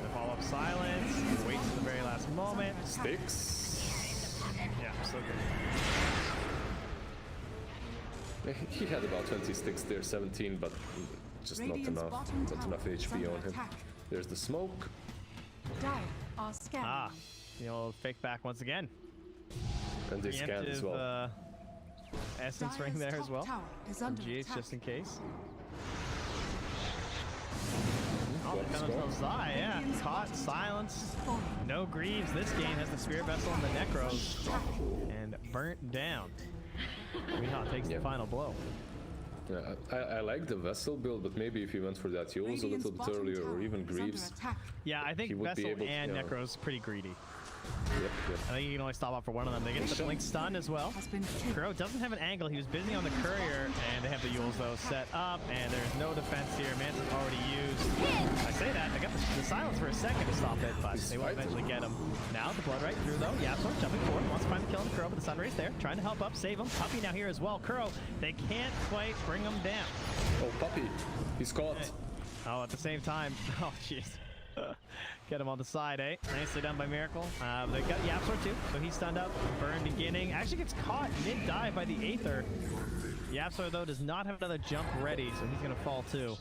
the follow-up silence. Wait to the very last moment. Sticks. Yeah, so good. He had about 20 sticks there, 17, but just not Radiant's enough. bottom Not enough tower is HP under on him. attack. There's the smoke. Dire are scanning. Ah, the old fake back once again. And they scanned as well. Essence ring Dire's there as top well. tower is From under GH attack. just in case. Well, Oh, they found themselves Zai, yeah. Radiant's Caught, bottom silence. Falling. No Greaves. This game has the Spirit Vessel and the Necros. And burnt down. Weehaw takes the Yep. final blow. Yeah, I like the Vessel build, but maybe if he went for that Yo's a Radiant's little bit bottom earlier, tower or even is under Greaves. attack. Yeah, I think He would be Vessel able to- and yeah. Necro's pretty greedy. Yep, yep. I think you can only stop off for one of them. They get the blink stun as well. Has been killed. Crow doesn't have an angle. He was busy on the courier, and they have the Yules though set up, and there's no defense here. Mansa's already used. I say that, they got the silence for a second to stop it, but they will eventually get him. Now the blood right through though. Yapsor jumping forward, wants to find the kill on the Crow, but the Sunrays there, trying to help up, save him. Puppy now here as well. Crow, they can't quite bring him down. Oh, Puppy, he's caught. Oh, at the same time, oh jeez. Get him on the side, eh? Nicely done by Miracle. They got Yapsor too, so he's stunned up. Burn beginning. Actually gets caught mid-dive by the Aether. Yapsor, though, does not have another jump ready, so he's going to fall too.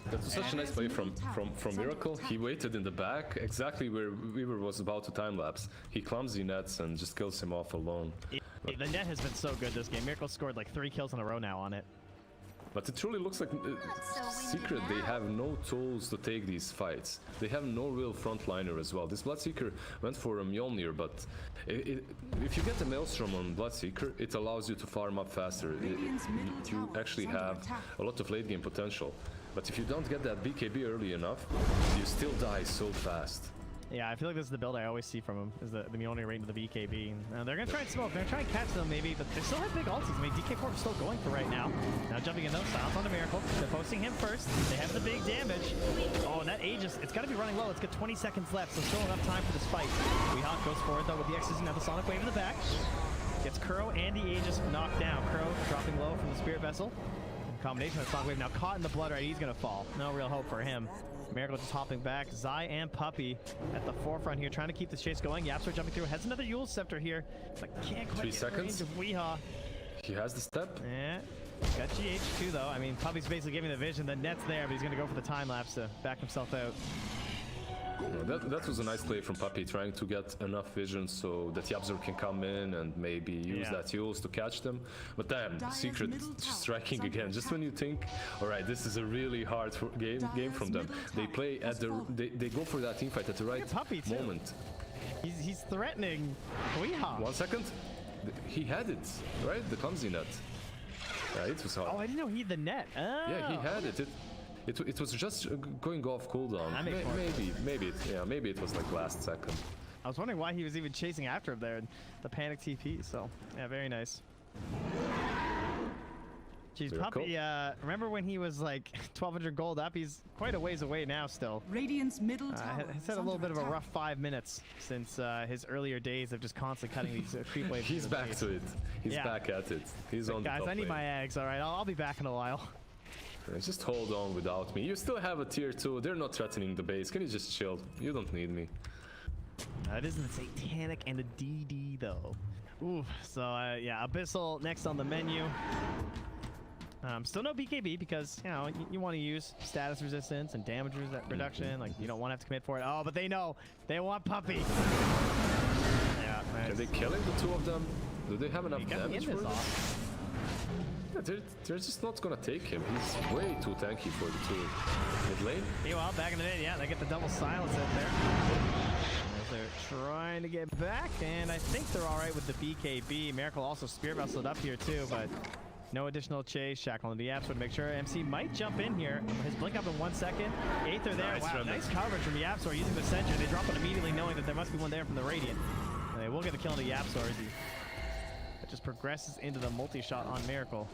That was such a nice play from Miracle. He waited in the back, exactly where Weaver was about to time-lapse. He clumsy nets and just kills him off alone. The net has been so good this game. Miracle scored like 3 kills in a row now on it. But it truly looks like Secret, they have no tools to take these fights. They have no real frontliner as well. This Bloodseeker went for a Mjolnir, but if you get a Maelstrom on Bloodseeker, it allows you to farm up faster. You actually have a lot of late game potential. But if you don't get that BKB early enough, you still die so fast. Yeah, I feel like this is the build I always see from him, is the Mjolnir right into the BKB. They're going to try and smoke, they're going to try and catch them maybe, but they still have big ultis. I mean, DK4 is still going for right now. Now jumping in though, silence on the Miracle. They're posting him first. They have the big damage. Oh, and that Aegis, it's got to be running low. It's got 20 seconds left, so still enough time for this fight. Weehawk goes forward though with the X's, now the Sonic Wave in the back. Gets Crow and the Aegis knocked down. Crow dropping low from the Spirit Vessel. Combination of Sonic Wave now caught in the blood right. He's going to fall. No real hope for him. Miracle just hopping back. Zai and Puppy at the forefront here, trying to keep this chase going. Yapsor jumping through. Has another Yule Scepter here, but can't quite 3 get in range seconds. of Weehaw. He has the step. Yeah. Got GH too, though. I mean, Puppy's basically giving the vision. The net's there, but he's going to go for the time lapse to back himself out. That was a nice play from Puppy, trying to get enough vision so that Yapsor can come in and maybe use that Yules to catch them. But damn, Secret striking again. Just when you think, all right, this is a really hard game from them. They play at the they go for that team fight at the right Puppy too. moment. He's threatening Weehaw. 1 second, he had it right, the clumsy net. Yeah, it was hard. Oh, I didn't know he had the net. Oh. Yeah, he had it. It was just going off cooldown. That makes more sense. Maybe it was like last second. I was wondering why he was even chasing after him there, and the panic TP. So yeah, very nice. Jeez, Miracle. Puppy, remember when he was like 1,200 gold up? He's quite a ways away now still. Radiant's middle tower He's is had a little under bit of a attack. rough 5 minutes since his earlier days of just constantly cutting these creep waves. He's to the back face. to it. He's Yeah. back at it. He's on the Guys, top I need lane. my eggs. All right, I'll be back in a while. Just hold on without me. You still have a tier 2. They're not threatening the base. Can you just chill? You don't need me. It isn't the Satanic and the DD though. Ooh, so yeah, Abyssal next on the menu. Still no BKB because, you know, you want to use status resistance and damage reduction. Like, you don't want to have to commit for it. Oh, but they know. They want Puppy. Yeah, nice. Are they killing the 2 of them? Do they have enough He got damage in for this them? off. Yeah, they're just not gonna take him. He's way too tanky for the 2 mid lane. Meanwhile, back in the day, yeah, they get the double silence out there. As they're trying to get back, and I think they're all right with the BKB. Miracle also Spear Vesseled up here too, but no additional chase. Shackle into the Yapsor to make sure MC might jump in here. His blink up in 1 second. Aether there. Nice wow, remnant. nice coverage from Yapsor using the Sentry. They drop it immediately knowing that there must be one there from the Radiant. And they will get the kill into Yapsor as he just progresses into the multi-shot on Miracle.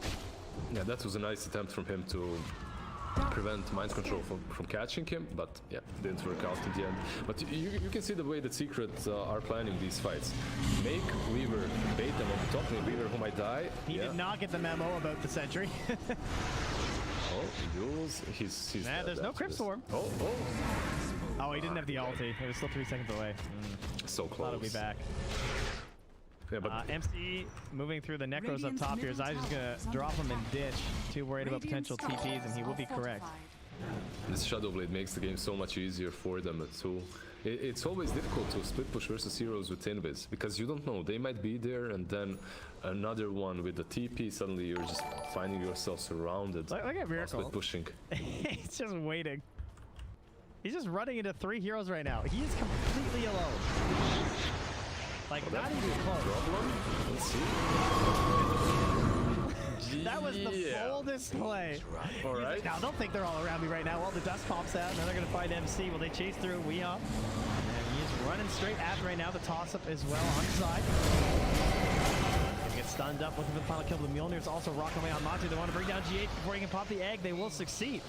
Yeah, that was a nice attempt from him to prevent Mind Control from catching him, but yeah, didn't work out in the end. But you can see the way that Secret are planning these fights. Make Weaver bait them on the top lane. Weaver who might die. He did not get the memo about the Sentry. Oh, Yules, he's Nah, dead there's no after Crypt this. Storm. Oh, Oh, he didn't have the ulti. It was still 3 seconds away. so Thought close. he'll be back. Yeah, but MC moving through the Necros up top here. Zai's just gonna drop him and ditch. Too worried about potential TPs, and he will be correct. this Shadow Blade makes the game so much easier for them too. It's always difficult to split push versus heroes with Invis because you don't know, they might be there and then another one with the TP, suddenly you're just finding yourself surrounded. Look at while Miracle. split pushing. He's just waiting. He's just running into 3 heroes right now. He is completely alone. Like, not even close. Problem? Let's see. That was the Yeah. boldest play. All He's right. like, now, don't think they're all around me right now. All the dust pops out. Now they're going to find MC. Will they chase through Weehaw? And he is running straight after right now. The toss-up as well on the side. Gonna get stunned up, looking for the final kill. The Mjolnir's also rocking away on Matu. They want to bring down GH before he can pop the egg. They will succeed.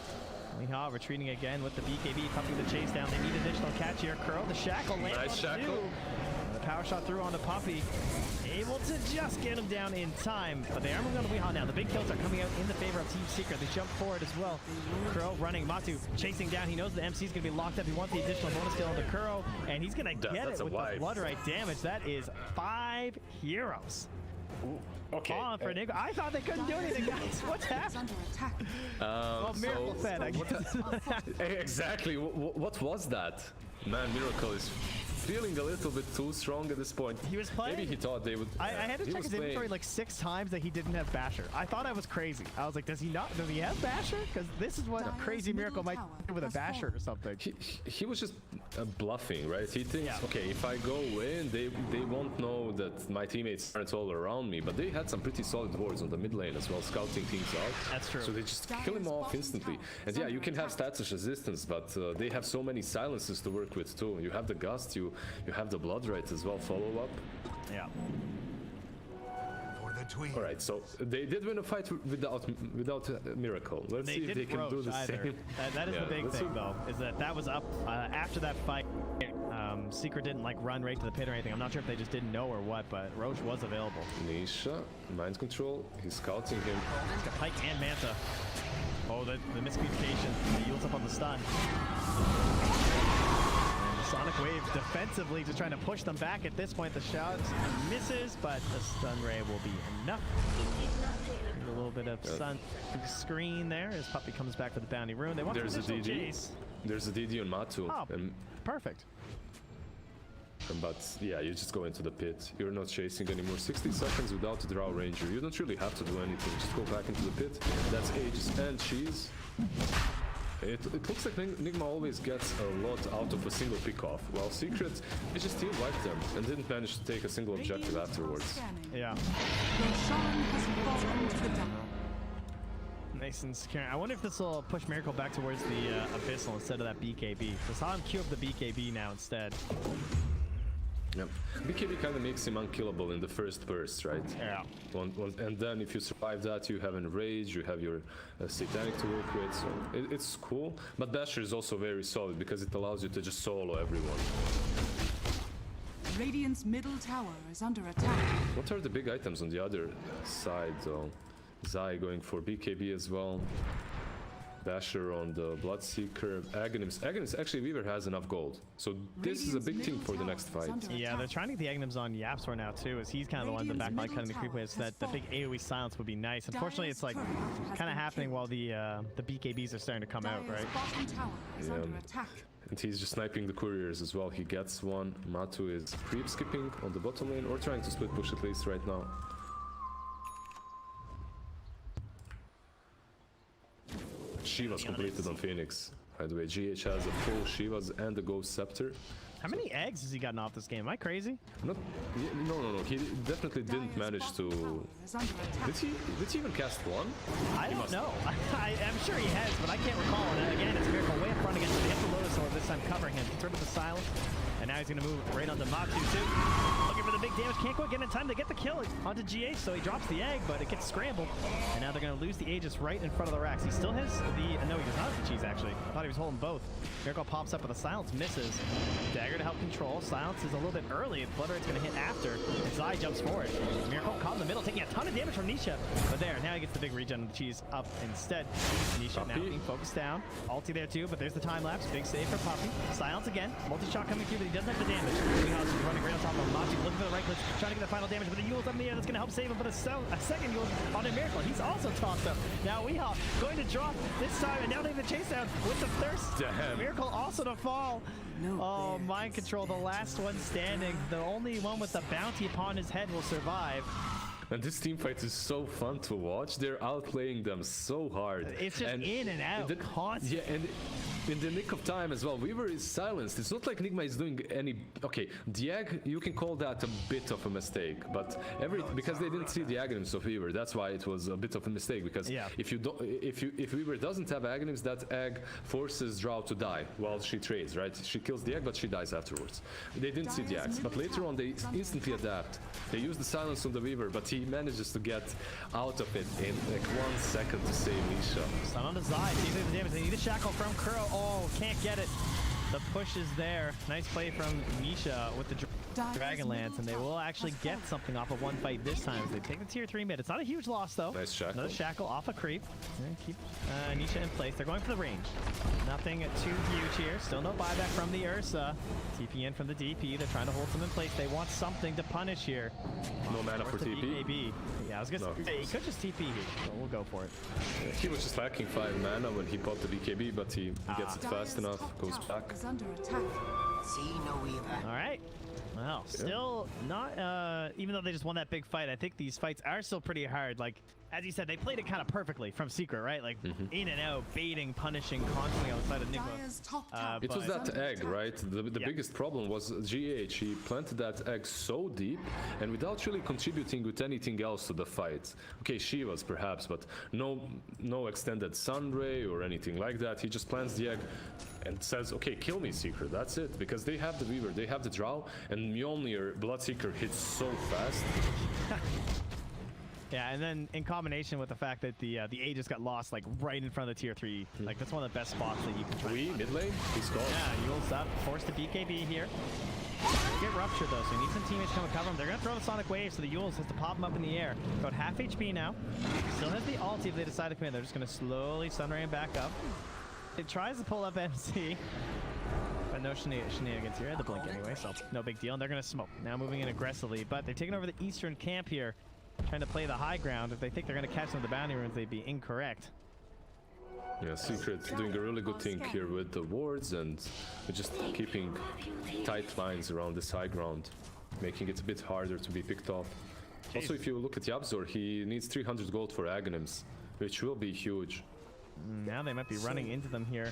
Weehaw retreating again with the BKB, pumping the chase down. They need additional catch here. Curl the shackle. Lands Nice on shackle. two. The power shot through on the Puppy. Able to just get him down in time. But they are moving on to Weehaw now. The big kills are coming out in the favor of Team Secret. They jump forward as well. Kuro running. Matu chasing down. He knows the MC is going to be locked up. He wants the additional bonus kill on the Kuro. And he's going to get That's it a with wipe. the Bloodright damage. That is 5 heroes. Okay. Falling for Nigma. I thought they couldn't do anything, guys. What's Is happening? under attack. Well, Miracle Fed, I guess. Exactly. What was that? Man, Miracle is feeling a little bit too strong at this point. He was playing. Maybe he thought they would. I had to he check was his inventory playing- like 6 times that he didn't have Basher. I thought I was crazy. I was like, does he have Basher? Because this is what a Dire's crazy Miracle middle might tower do with a has Basher or something. He was just bluffing, right? He thinks, Yeah. okay, if I go in, they won't know that my teammates aren't all around me. But they had some pretty solid wards on the mid lane as well, scouting things out. That's true. So they just kill him off instantly. And yeah, you can have status resistance, but they have so many silences to work with too. You have the Gust, you have the Bloodright as well, follow up. Yeah. For the tweed. All right, so they did win a fight without Miracle. Let's They see if they didn't can do Roche the either. same. That is Yeah, the big let's thing, see. though, is that was up after that fight. Secret didn't like run right to the pit or anything. I'm not sure if they just didn't know or what, but Roche was available. Nisha, mind control. He's scouting him. He's got Pike and Manta. Oh, the miscommunication. He yields up on the stun. And the Sonic Wave defensively just trying to push them back at this point. The shot misses, but the stun ray will be enough. A little bit of sun screen there as Puppy comes back for the bounty rune. They want There's a additional DD. chase. There's a DD on Matu. Oh, perfect. But yeah, you just go into the pit. You're not chasing anymore. 60 seconds without a draw ranger. You don't really have to do anything. Just go back into the pit. That's Aegis and Cheese. It looks like Nigma always gets a lot out of a single pick-off, while Secret, they just still wiped them and didn't manage to take a single objective Radiant's top afterwards. scanning. Yeah. Roshan has fallen to the dark. Nice and secure. I wonder if this will push Miracle back towards the Abyssal instead of that BKB. So saw him queue up the BKB now instead. Yep. BKB kind of makes him unkillable in the first burst, right? Yeah. And then if you survive that, you have Enrage, you have your Satanic to work with, so it's cool. But Basher is also very solid because it allows you to just solo everyone. Radiant's middle tower is under attack. What are the big items on the other side, though? Zai going for BKB as well. Basher on the Bloodseeker. Aghanims. Actually, Weaver has enough gold. So this is a big thing for the next fight. Yeah, they're trying to get the Aghanims on Yapsor now too, as he's kind of the one in the back line cutting the creep waves. So that the big AoE silence would be nice. Unfortunately, it's like kind of happening while the BKBs are starting to come out, right? Bottom tower is Yeah. under attack. And he's just sniping the couriers as well. He gets one. Matu is creep skipping on the bottom lane, or trying to split push at least right now. Shiva's completed on Phoenix. By the way, GH has a full Shiva's and a Ghost Scepter. How many eggs has he gotten off this game? Am I crazy? No. He definitely didn't Dire's manage bottom to. tower is under attack. Did he even cast one? I don't must know. I'm sure he has, but I can't recall. And again, it's Miracle way up front against the Lotus Sword, this time covering him. Gets rid of the silence. And now he's going to move right onto Matu too. Looking for the big damage. Can't quite get in time to get the kill onto GH, so he drops the egg, but it gets scrambled. And now they're going to lose the Aegis right in front of the racks. He still has the... No, he does not have the cheese, actually. I thought he was holding both. Miracle pops up with a silence, misses. Dagger to help control. Silence is a little bit early. Bloodright's going to hit after. And Zai jumps forward. Miracle caught in the middle, taking a ton of damage from Nisha. But there, now he gets the big regen of the cheese up instead. Nisha now being focused down. Ulti there too, but there's the time lapse. Big save for Puppy. Silence again. Multi-shot coming through, but he doesn't have the damage. Weehaus is running right on top of him. Matu looking for the right click, trying to get the final damage, but the Yule's up in the air. That's going to help save him, but a second Yule on a Miracle. He's also tossed up. Now Weehaus going to drop this time, and now they have the chase down with the thirst. Damn. Miracle also to fall. No Oh, bear mind can control, the last one standing. The only one with the bounty upon his head will survive. And this team fight is so fun to watch. They're outplaying them so hard. It's just in and out, constant. Yeah, and in the nick of time as well, Weaver is silenced. It's not like Nigma is doing any... Okay, the egg, you can call that a bit of a mistake, but because they didn't see the Aghanims of Weaver, that's why it was a bit of a mistake, because if Weaver doesn't have Aghanims, that egg forces Drow to die while she trades, right? She kills the egg, but she dies afterwards. They didn't see the axe, but later on they instantly adapt. They use the silence on the Weaver, but he manages to get out of it in like 1 second to save Nisha. Stun on the Zai, see if they have the damage. They need a shackle from Kuro. Oh, can't get it. The push is there. Nice play from Nisha with the Dragonlance, and they will actually get something off of one fight this time as they take the tier 3 mid. It's not a huge loss though. Nice shackle. Another shackle off a creep. Keep Nisha in place. They're going for the range. Nothing too huge here. Still no buyback from the Ursa. TP in from the DP. They're trying to hold them in place. They want something to punish here. No mana for TP. BKB. Yeah, I was gonna say, he could just TP here, so we'll go for it. Yeah, he was just lacking 5 mana when he popped the BKB, but he gets it fast enough, goes back. Is under attack. See no Weaver. All right. Well, still not, even though they just won that big fight, I think these fights are still pretty hard. Like, as you said, they played it kind of perfectly from Secret, right? Like, in and out, baiting, punishing constantly on the side of Nigma. It was that egg, right? The biggest problem was GH. He planted that egg so deep and without really contributing with anything else to the fight. Okay, Shiva's perhaps, but no extended Sunray or anything like that. He just plants the egg and says, okay, kill me, Secret. That's it. Because they have the Weaver, they have the Drow, and Mjolnir, Bloodseeker hits so fast. Yeah, and then in combination with the fact that the A just got lost like right in front of the tier 3, like that's one of the best spots that you can try. Mid lane, he's gone. Yeah, Yule's up, forced to BKB here. Get ruptured though, so you need some teammates to come and cover him. They're gonna throw the Sonic Wave, so the Yules has to pop him up in the air. About half HP now. Still has the ulti if they decide to come in. They're just gonna slowly Sunray him back up. It tries to pull up MC. But no shenanigans here. The blink anyway, so no big deal. And they're gonna smoke. Now moving in aggressively, but they're taking over the eastern camp here. Trying to play the high ground. If they think they're going to catch them with the bounty runes, they'd be incorrect. Yeah, Secret doing a really good thing here with the wards and just keeping tight lines around this high ground, making it a bit harder to be picked off. Also, if you look at Yabzor, he needs 300 gold for Aghanims, which will be huge. Now they might be running into them here.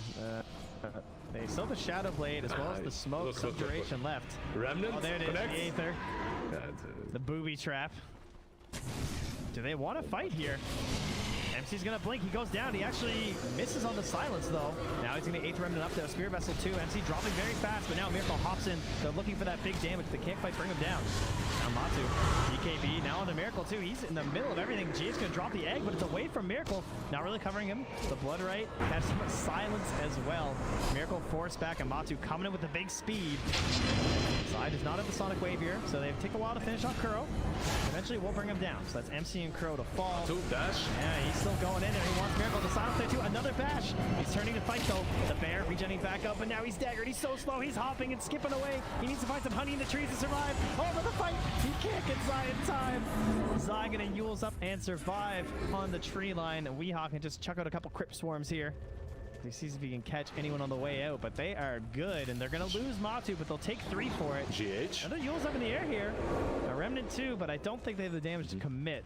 They still have the Shadow Blade as well as the smoke. Some duration left. Remnant? Oh, there it is. Connect. The Aether. Yeah, The booby trap. Do they want to fight here? MC's gonna blink. He goes down. He actually misses on the silence though. Now he's gonna Aether Remnant up there. Spear Vessel 2. MC dropping very fast, but now Miracle hops in. They're looking for that big damage. They can't quite bring him down. Now Matu. BKB now on the Miracle too. He's in the middle of everything. Jay's gonna drop the egg, but it's away from Miracle. Not really covering him. The Blood Right has some silence as well. Miracle forced back, and Matu coming in with the big speed. Side does not have the Sonic Wave here, so they take a while to finish off Kuro. Eventually we'll bring him down. So that's MC and Kuro to fall. Two dash. Yeah, he's still going in there. He wants Miracle to silence there too. Another bash. He's turning to fight though. The bear regenerating back up, and now he's staggered. He's so slow. He's hopping and skipping away. He needs to find some honey in the trees to survive. Oh, but the fight. He can't get Zai in time. Zai gonna Yules up and survive on the tree line. Weehawk can just chuck out a couple Crypt Swarms here. He sees if he can catch anyone on the way out, but they are good, and they're gonna lose Matu, but they'll take 3 for it. GH. Another Yule's up in the air here. A Remnant too, but I don't think they have the damage to commit.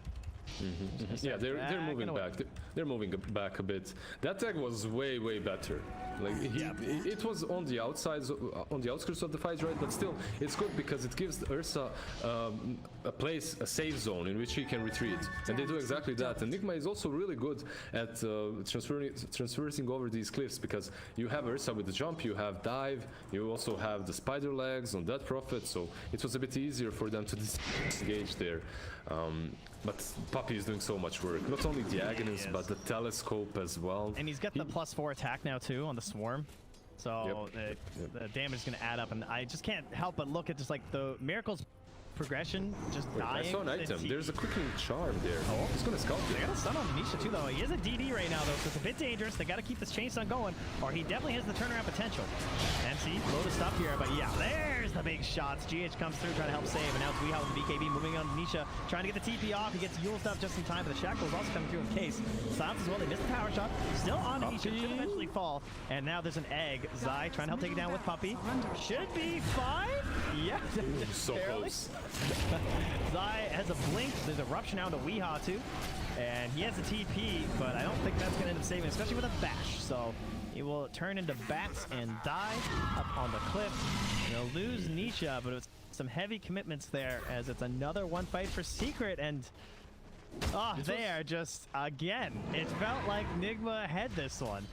Yeah, they're moving back. They're moving back a bit. That tag was way better. Like it was on the outsides, on the outskirts of the fight, right? But still, it's good because it gives Ursa a place, a safe zone in which he can retreat, and they do exactly that. And Nigma is also really good at transversing over these cliffs because you have Ursa with the jump, you have dive, you also have the spider legs on that prophet, so it was a bit easier for them to disengage there. But Puppy is doing so much work. Not only the Aghanims, but the telescope as well. And he's got the +4 attack now too on the swarm. So the damage is going to add up. And I just can't help but look at just like the Miracle's progression, just dying. I saw an item. There's a quickening charm there. Oh, he's going to scalp it. They got a stun on Nisha too though. He is a DD right now though, so it's a bit dangerous. They got to keep this chain stun going, or he definitely has the turnaround potential. MC, load of stuff here, but yeah, there's the big shots. GH comes through trying to help save, and now it's Weehawk with BKB moving on to Nisha, trying to get the TP off. He gets Yule stuff just in time, but the Shackle is also coming through in case. Silence as well. They missed the power shot. Still on Nisha. Should eventually fall. And now there's an egg. Zai trying to help take it down with Puppy. Should be fine. Yeah. So close. Zai has a blink. There's a rupture now to Weehaw too. And he has a TP, but I don't think that's going to end up saving, especially with a bash. So he will turn into bats and die up on the cliff. And he'll lose Nisha, but it's some heavy commitments there as it's another one fight for Secret. And they are just, again, it felt like Nigma had this one.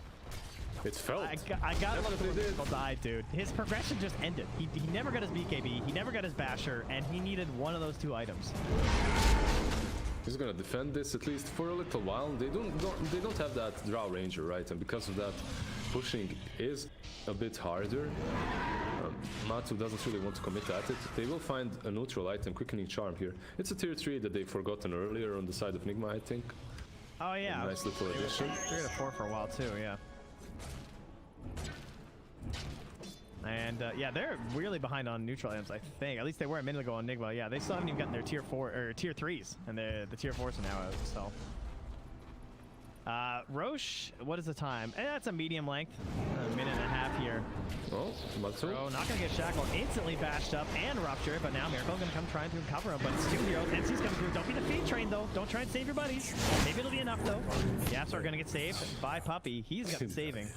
It felt. I got it when people died, dude. His progression just ended. He never got his BKB, he never got his basher, and he needed one of those two items. He's gonna defend this at least for a little while. They don't have that Drow Ranger, right? And because of that, pushing is a bit harder. Matu doesn't really want to commit at it. They will find a neutral item, Quickening Charm here. It's a tier 3 that they've forgotten earlier on the side of Nigma, I think. Oh yeah. A nice little addition. 3 to 4 for a while too, yeah. And yeah, they're really behind on neutral items, I think. At least they were a minute ago on Nigma. Yeah, they still haven't even gotten their tier 4 or tier 3s, and the tier 4s are now out. So, Roche, what is the time? That's a medium length, a minute and a half here. Oh, Matu. Oh, not gonna get shackled. Instantly bashed up and ruptured, but now Miracle gonna come trying to cover him. But it's 2 heroes. MC's coming through. Don't be the feed train though. Don't try and save your buddies. Maybe it'll be enough though. Yaps are gonna get saved by Puppey. He's got the saving.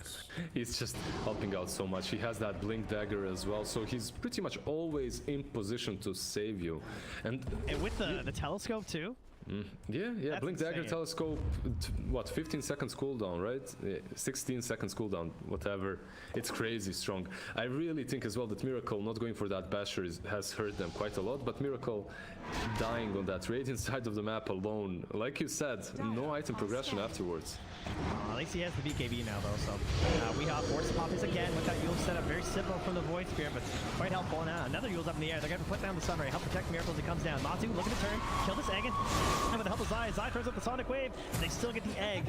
He's just helping out so much. He has that blink dagger as well, so he's pretty much always in position to save you. And with the telescope too. Yeah, That's blink dagger, insane. telescope, what, 15 seconds cooldown, right? 16 seconds cooldown, whatever. It's crazy strong. I really think as well that Miracle not going for that basher has hurt them quite a lot, but Miracle dying on that radiant side of the map alone, like you said, no item progression afterwards. At least he has the BKB now though, so Weehaw forces Poppies again with that Yule setup, very simple from the Void Spear, but quite helpful. Now another Yule's up in the air. They're gonna put down the Sunray, help protect Miracle as he comes down. Matu looking to turn, kill this egg, and with the help of Zai, Zai throws up the Sonic Wave. They still get the egg.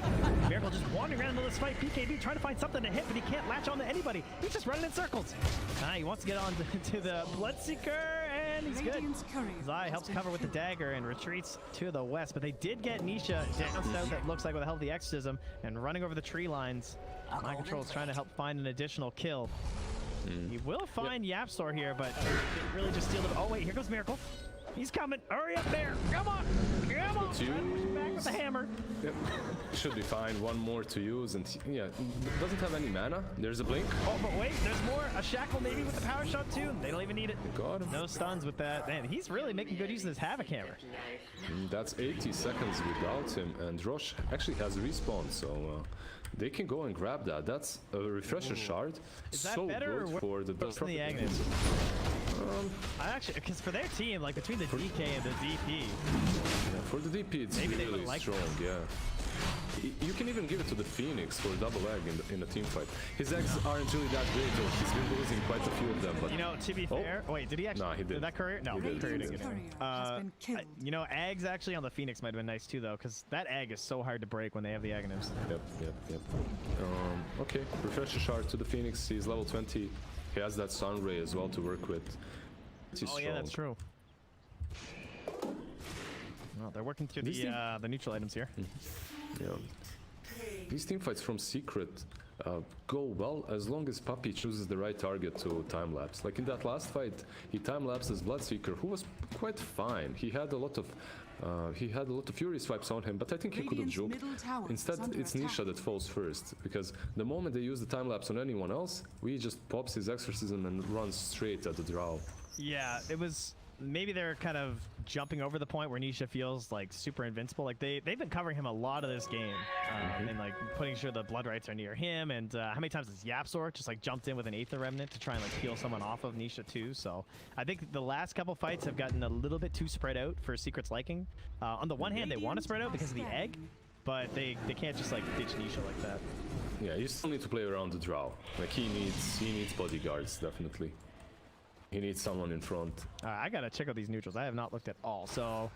Miracle just wandering around into this fight. BKB trying to find something to hit, but he can't latch on to anybody. He's just running in circles. He wants to get on to the Bloodseeker, and he's good. Zai helps cover with the dagger and retreats to the west, but they did get Nisha down south, that looks like, with the help of the Exorcism, and running over the tree lines. Mind Control is trying to help find an additional kill. He will find Yapstor here, but it really just steal it. Oh wait, here goes Miracle. He's coming. Hurry up there. Come on. Come on. Push him back with the hammer. Yep. Should be fine. One more to use, and yeah, doesn't have any mana. There's a blink. Oh, but wait, there's more. A shackle maybe with the power shot too. They don't even need it. Got him. No stuns with that. Man, he's really making good use of his Havoc hammer. That's 80 seconds without him, and Roche actually has a respawn, so they can go and grab that. That's a refresher shard. Is that so better good for the than the Agnes? I actually, because for their team, like between the DK and the DP, for the DP, it's maybe really like strong. that. Yeah. You can even give it to the Phoenix for double egg in a team fight. His eggs aren't really that great, though. He's been losing quite a few of them. But you know, to be fair, wait, did he actually? Nah, he did. That courier? No, He did. courier didn't get Courier him. has been killed. You know, eggs actually on the Phoenix might have been nice too, though, because that egg is so hard to break when they have the Aghanims. Yep. Okay, refresher shard to the Phoenix. He's level 20. He has that Sun Ray as well to work with. Oh yeah, that's true. Well, they're working through the neutral items here. Yeah. These teamfights from Secret go well as long as Puppey chooses the right target to time-lapse. Like in that last fight, he time-lapsed as Bloodseeker, who was quite fine. He had a lot of Fury swipes on him, but I think he could have juked. Instead, it's Nisha that falls first, because the moment they use the time-lapse on anyone else, we just pops his Exorcism and runs straight at the Drow. Yeah, it was. Maybe they're kind of jumping over the point where Nisha feels like super invincible. Like they've been covering him a lot of this game, and like putting sure the blood rights are near him. And how many times has Yapsor just like jumped in with an Aether Remnant to try and like peel someone off of Nisha too? So I think the last couple fights have gotten a little bit too spread out for Secret's liking. On the one hand, they want to spread out because of the egg, but they can't just like ditch Nisha like that. Yeah, you still need to play around the Drow. Like he needs bodyguards, definitely. He needs someone in front. I gotta check out these neutrals. I have not looked at all. So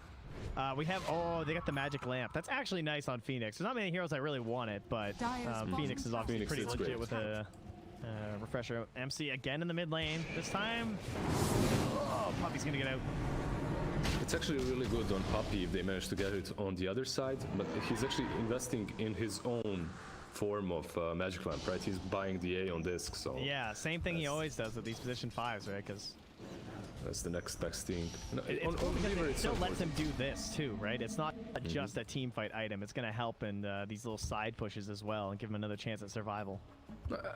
we have, they got the magic lamp. That's actually nice on Phoenix. There's not many heroes I really want it, but Phoenix is obviously pretty legit great. with a refresher. MC again in the mid lane. This time, Puppey's gonna get out. It's actually really good on Puppey if they manage to get it on the other side, but he's actually investing in his own form of magic lamp, right? He's buying the A on disc, so yeah, same thing he always does with these position 5s, right? Because That's the next best thing. No, It's on cool because Weaver, it it's still not lets him working. do this too, right? It's not just a team fight item. It's going to help in these little side pushes as well and give him another chance at survival.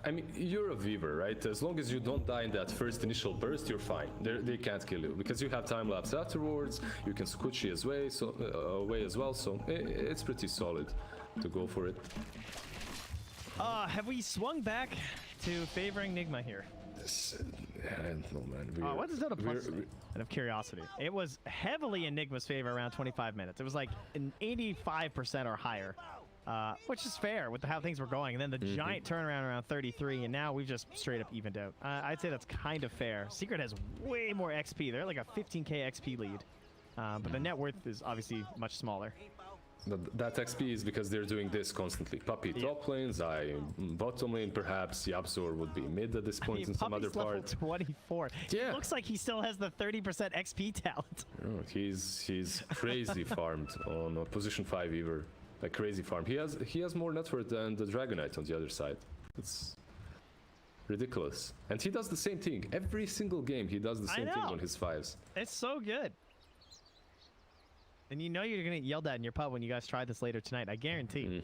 I mean, you're a Weaver, right? As long as you don't die in that first initial burst, you're fine. They can't kill you because you have time lapse afterwards. You can squishy away as well, so it's pretty solid to go for it. Have we swung back to favoring Nigma here? I don't know, man. What does Dota Plus say? Out of curiosity, it was heavily in Nigma's favor around 25 minutes. It was like an 85% or higher, which is fair with how things were going. And then the giant turnaround around 33, and now we've just straight up evened out. I'd say that's kind of fair. Secret has way more XP. They're like a 15k XP lead, but the net worth is obviously much smaller. That XP is because they're doing this constantly. Puppy top lanes, I bottom lane perhaps. Yabzor would be mid at this point in some other level part. 24. Yeah. It looks like he still has the 30% XP talent. Oh, he's crazy farmed on position 5 Weaver. Like crazy farm. He has more net worth than the Dragonite on the other side. It's ridiculous. And he does the same thing. Every single game he does the same thing on his 5s. It's so good. And you know you're gonna get yelled at in your pub when you guys try this later tonight. I guarantee.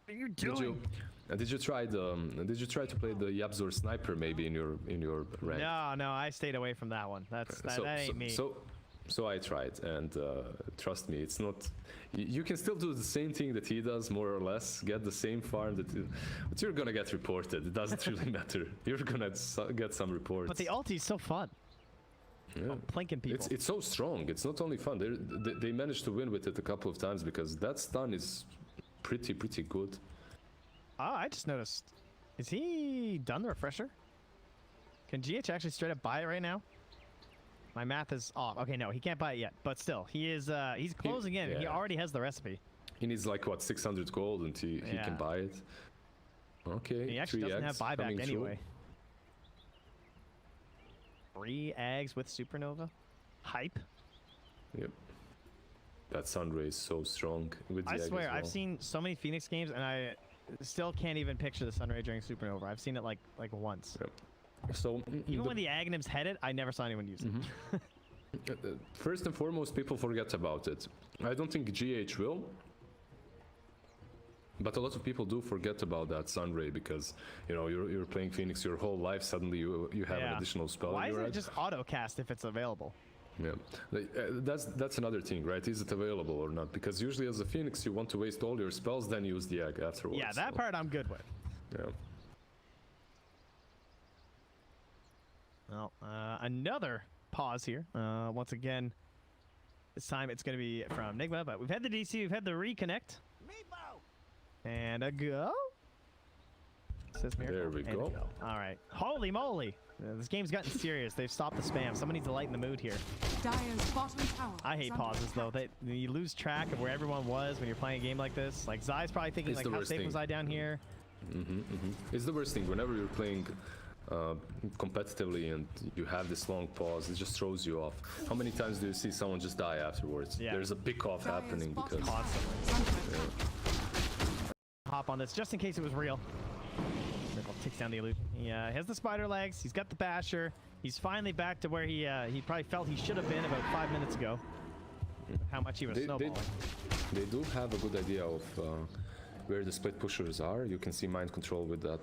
What are you doing? Did you try to play the Yabzor sniper maybe in your rank? No, I stayed away from that one. That ain't me. So I tried, and trust me, it's not. You can still do the same thing that he does, more or less, get the same farm, but you're gonna get reported. It doesn't really matter. You're gonna get some reports. But the ulti is so fun. Yeah. Plinking people. It's so strong. It's not only fun. They managed to win with it a couple of times because that stun is pretty good. Oh, I just noticed. Is he done the refresher? Can GH actually straight up buy it right now? My math is off. Okay, no, he can't buy it yet. But still, he is. He's closing in. Yeah. He already has the recipe. He needs like what 600 gold, and he can buy it. Okay. He actually doesn't have buyback anyway. 3 eggs with Supernova. Hype. Yep. That Sunray is so strong with the I egg as swear, well. I've seen so many Phoenix games, and I still can't even picture the Sunray during Supernova. I've seen it like once. Yep. So Even when the Agnim's headed, I never saw anyone use it. first and foremost, people forget about it. I don't think GH will. But a lot of people do forget about that Sunray because, you know, you're playing Phoenix your whole life. Suddenly you have an additional spell. Why in your isn't it head. just auto cast if it's available? Yeah, that's another thing, right? Is it available or not? Because usually as a Phoenix, you want to waste all your spells, then use the egg afterwards. Yeah, that part I'm good with. Yeah. Well, another pause here. Once again, this time it's going to be from Nigma, but we've had the DC, we've had the reconnect. And a go. Says Miracle. There we And go. All right. Holy moly. This game's gotten serious. They've stopped the spam. Someone needs to lighten the mood here. Dire's bottom tower. I hate is under pauses, though. attack. You lose track of where everyone was when you're playing a game like this. Like, Zai's probably thinking, It's like, the how worst safe thing. was I down here? It's the worst thing. Whenever you're playing competitively and you have this long pause, it just throws you off. How many times do you see someone just die afterwards? Yeah. There's a pick off Dire's happening bottom because. tower is under attack. Hop on this just in case it was real. Miracle takes down the illusion. He has the spider legs. He's got the basher. He's finally back to where he probably felt he should have been about 5 minutes ago. How much he was snowballing. They do have a good idea of where the split pushers are. You can see mind control with that.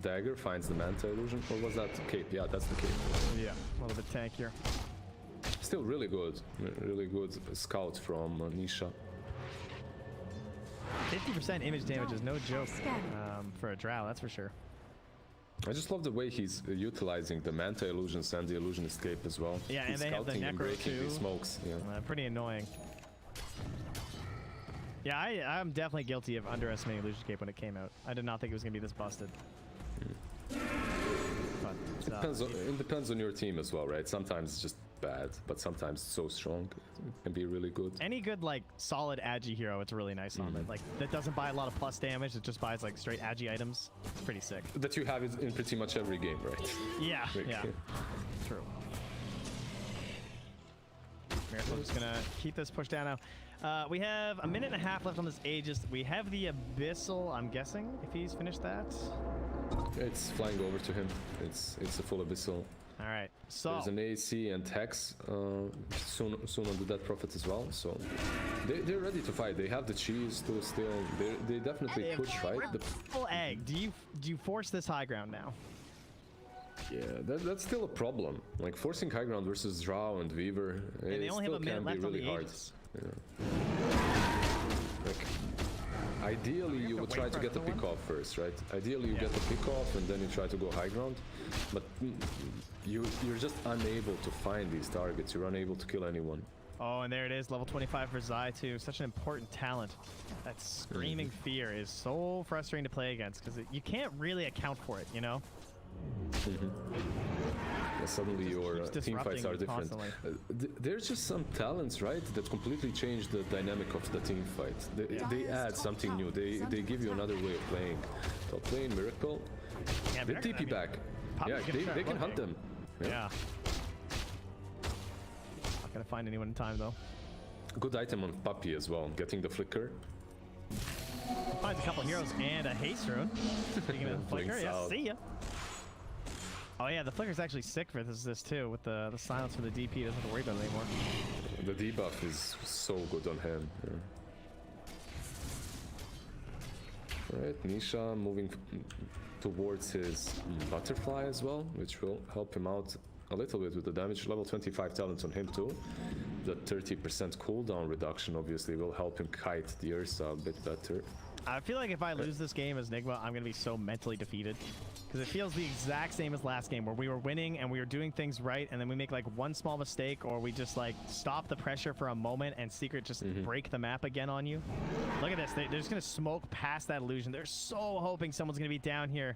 Dagger finds the Manta illusion. Or was that cape? Yeah, that's the cape. Yeah, a little bit tankier. Still really good scout from Nisha. 50% image damage is no joke for a drow, that's for sure. I just love the way he's utilizing the Manta illusions and the illusion escape as well. Yeah, and He's they have the scouting and Necro breaking too. these smokes. Yeah. Pretty annoying. Yeah, I'm definitely guilty of underestimating Illusion Cape when it came out. I did not think it was going to be this busted. But, It depends on your team as well, right? Sometimes it's just bad, but sometimes it's so strong it can be really good. any good, like, solid Agi hero, it's really nice on it. Like, that doesn't buy a lot of plus damage, it just buys, like, straight Agi items. It's pretty sick. That you have it in pretty much every game, right? Yeah, Like, yeah. True. Miracle just gonna keep this pushed down now. We have a minute and a half left on this Aegis. We have the Abyssal, I'm guessing, if he's finished that. It's flying over to him. It's a full abyssal. All right, so There's an AC and Hex soon on the Dead Prophet as well. So they're ready to fight. They have the cheese to still. They definitely push, right? full egg. Do you force this high ground now? Yeah, that's still a problem. Like forcing high ground versus Drow and Weaver, And they it only still have a minute can be left on really the hard. Aegis. Yeah. Like, ideally, you would wait try to for get the another pick one? off first, right? Ideally, you Yeah. get the pick off and then you try to go high ground. But you're just unable to find these targets. You're unable to kill anyone. Oh, and there it is, level 25 for Zai too. Such an important talent. That screaming fear is so frustrating to play against because you can't really account for it, you know? Yeah, suddenly your keeps team fights disrupting are you different. constantly. There's just some talents, right, that completely change the dynamic of the team fight. They add something new. They give you another way of playing. Top lane, Miracle. Yeah, They Miracle, TP I mean, back. Poppy's Yeah, gonna try they can hunt looking. them. Yeah. Not gonna find anyone in time though. Good item on Puppy as well, getting the flicker. Finds a couple heroes and a haste rune. Speaking of the flicker, Blinks yeah, out. see ya. Oh yeah, the flicker's actually sick for this too. With the silence for the DP, doesn't have to worry about it anymore. The debuff is so good on him. Yeah. Alright, Nisha moving towards his butterfly as well, which will help him out a little bit with the damage. Level 25 talent on him too. The 30% cooldown reduction obviously will help him kite the Ursa a bit better. I feel like if I lose this game as Nigma, I'm gonna be so mentally defeated. Because it feels the exact same as last game, where we were winning and we were doing things right, and then we make like one small mistake, or we just like stop the pressure for a moment, and Secret just break the map again on you. Look at this, they're just gonna smoke past that illusion. They're so hoping someone's gonna be down here,